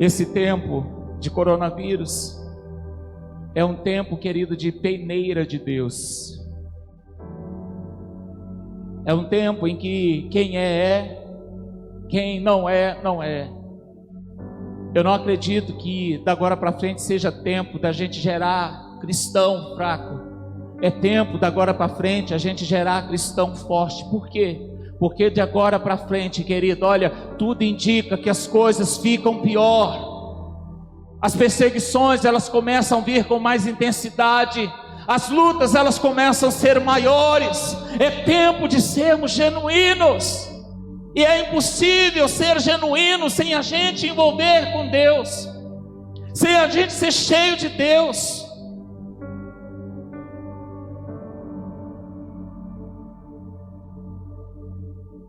Esse tempo de coronavírus é um tempo, querido, de peneira de Deus. É um tempo em que quem é, quem não é, não é. Eu não acredito que da agora para frente seja tempo da gente gerar cristão fraco. É tempo da agora para frente a gente gerar cristão forte. Por quê? Porque de agora para frente, querido, olha, tudo indica que as coisas ficam pior. As perseguições, elas começam a vir com mais intensidade. As lutas, elas começam a ser maiores. É tempo de sermos genuínos. E é impossível ser genuíno sem a gente envolver com Deus, sem a gente ser cheio de Deus.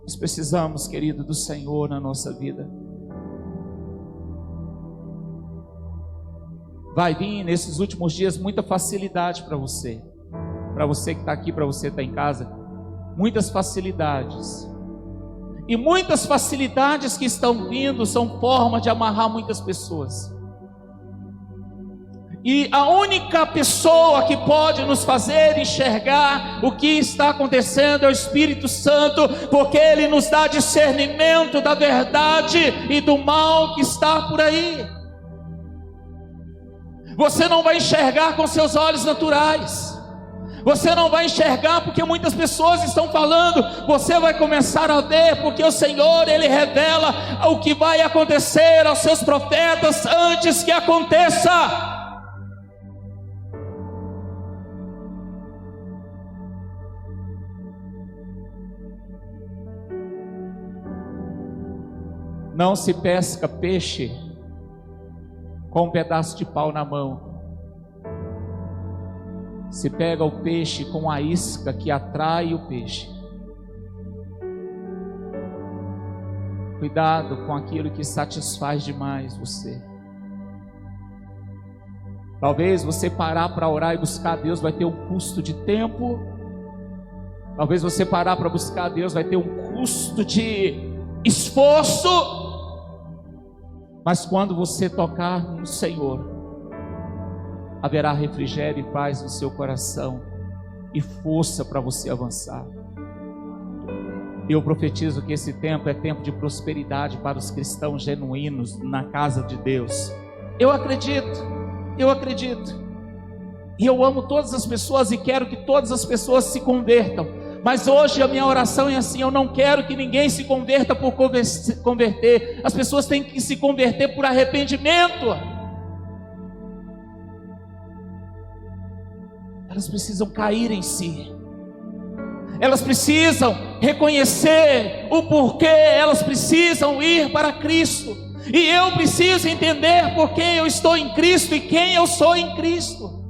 Nós precisamos, querido, do Senhor na nossa vida. Vai vir nesses últimos dias muita facilidade para você que está aqui, para você que está em casa, muitas facilidades. E muitas facilidades que estão vindo são forma de amarrar muitas pessoas. E a única pessoa que pode nos fazer enxergar o que está acontecendo é o Espírito Santo, porque Ele nos dá discernimento da verdade e do mal que está por aí. Você não vai enxergar com seus olhos naturais. Você não vai enxergar porque muitas pessoas estão falando. Você vai começar a ver, porque o Senhor, Ele revela o que vai acontecer aos seus profetas antes que aconteça. Não se pesca peixe com um pedaço de pau na mão. Se pega o peixe com a isca que atrai o peixe. Cuidado com aquilo que satisfaz demais você. Talvez você parar para orar e buscar a Deus vai ter um custo de tempo. Talvez você parar para buscar a Deus vai ter um custo de esforço. Mas quando você tocar no Senhor, haverá refrigério e paz no seu coração e força para você avançar. Eu profetizo que esse tempo é tempo de prosperidade para os cristãos genuínos na casa de Deus. Eu acredito. E eu amo todas as pessoas e quero que todas as pessoas se convertam. Mas hoje a minha oração é assim: eu não quero que ninguém se converta por converter. As pessoas têm que se converter por arrependimento. Elas precisam cair em si. Elas precisam reconhecer o porquê. Elas precisam ir para Cristo. E eu preciso entender por que eu estou em Cristo e quem eu sou em Cristo.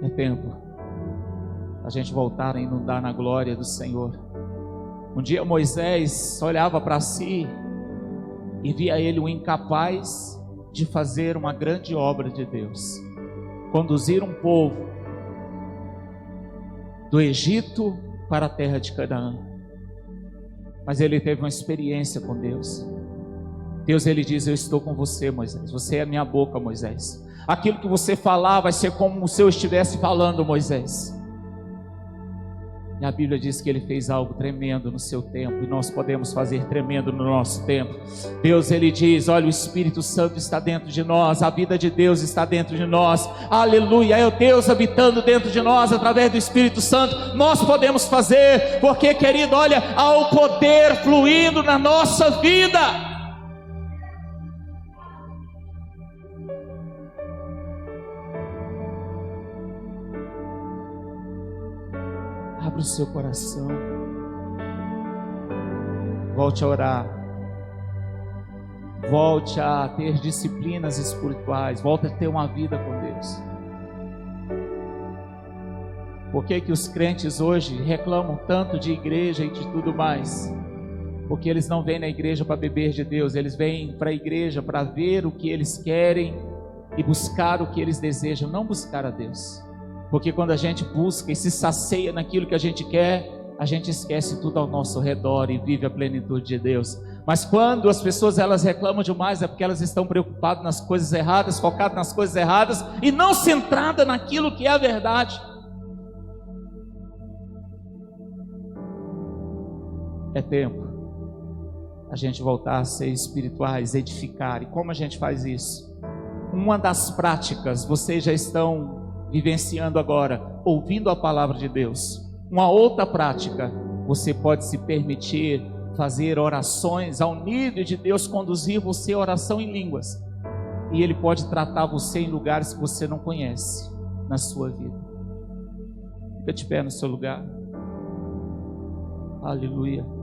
É tempo a gente voltar a inundar na glória do Senhor. Um dia Moisés olhava para si e via ele um incapaz de fazer uma grande obra de Deus, conduzir um povo do Egito para a terra de Canaã. Mas ele teve uma experiência com Deus. Deus, ele diz: eu estou com você, Moisés. Você é a minha boca, Moisés. Aquilo que você falar vai ser como se eu estivesse falando, Moisés. E a Bíblia diz que ele fez algo tremendo no seu tempo, e nós podemos fazer tremendo no nosso tempo. Deus, ele diz: olha, o Espírito Santo está dentro de nós, a vida de Deus está dentro de nós, aleluia, é o Deus habitando dentro de nós, através do Espírito Santo, nós podemos fazer, porque, querido, olha, há o poder fluindo na nossa vida. Abra o seu coração, volte a orar, volte a ter disciplinas espirituais, volte a ter uma vida com Deus. Por que que os crentes hoje reclamam tanto de igreja e de tudo mais? Porque eles não vêm na igreja para beber de Deus, eles vêm para a igreja para ver o que eles querem e buscar o que eles desejam, não buscar a Deus. Porque quando a gente busca e se sacia naquilo que a gente quer, a gente esquece tudo ao nosso redor e vive a plenitude de Deus. Mas quando as pessoas elas reclamam demais, é porque elas estão preocupadas nas coisas erradas, focadas nas coisas erradas e não centradas naquilo que é a verdade. É tempo a gente voltar a ser espirituais, edificar. E como a gente faz isso? Uma das práticas, vocês já estão vivenciando agora, ouvindo a palavra de Deus. Uma outra prática, você pode se permitir fazer orações ao nível de Deus conduzir você a oração em línguas. E Ele pode tratar você em lugares que você não conhece na sua vida. Fica de pé no seu lugar. Aleluia.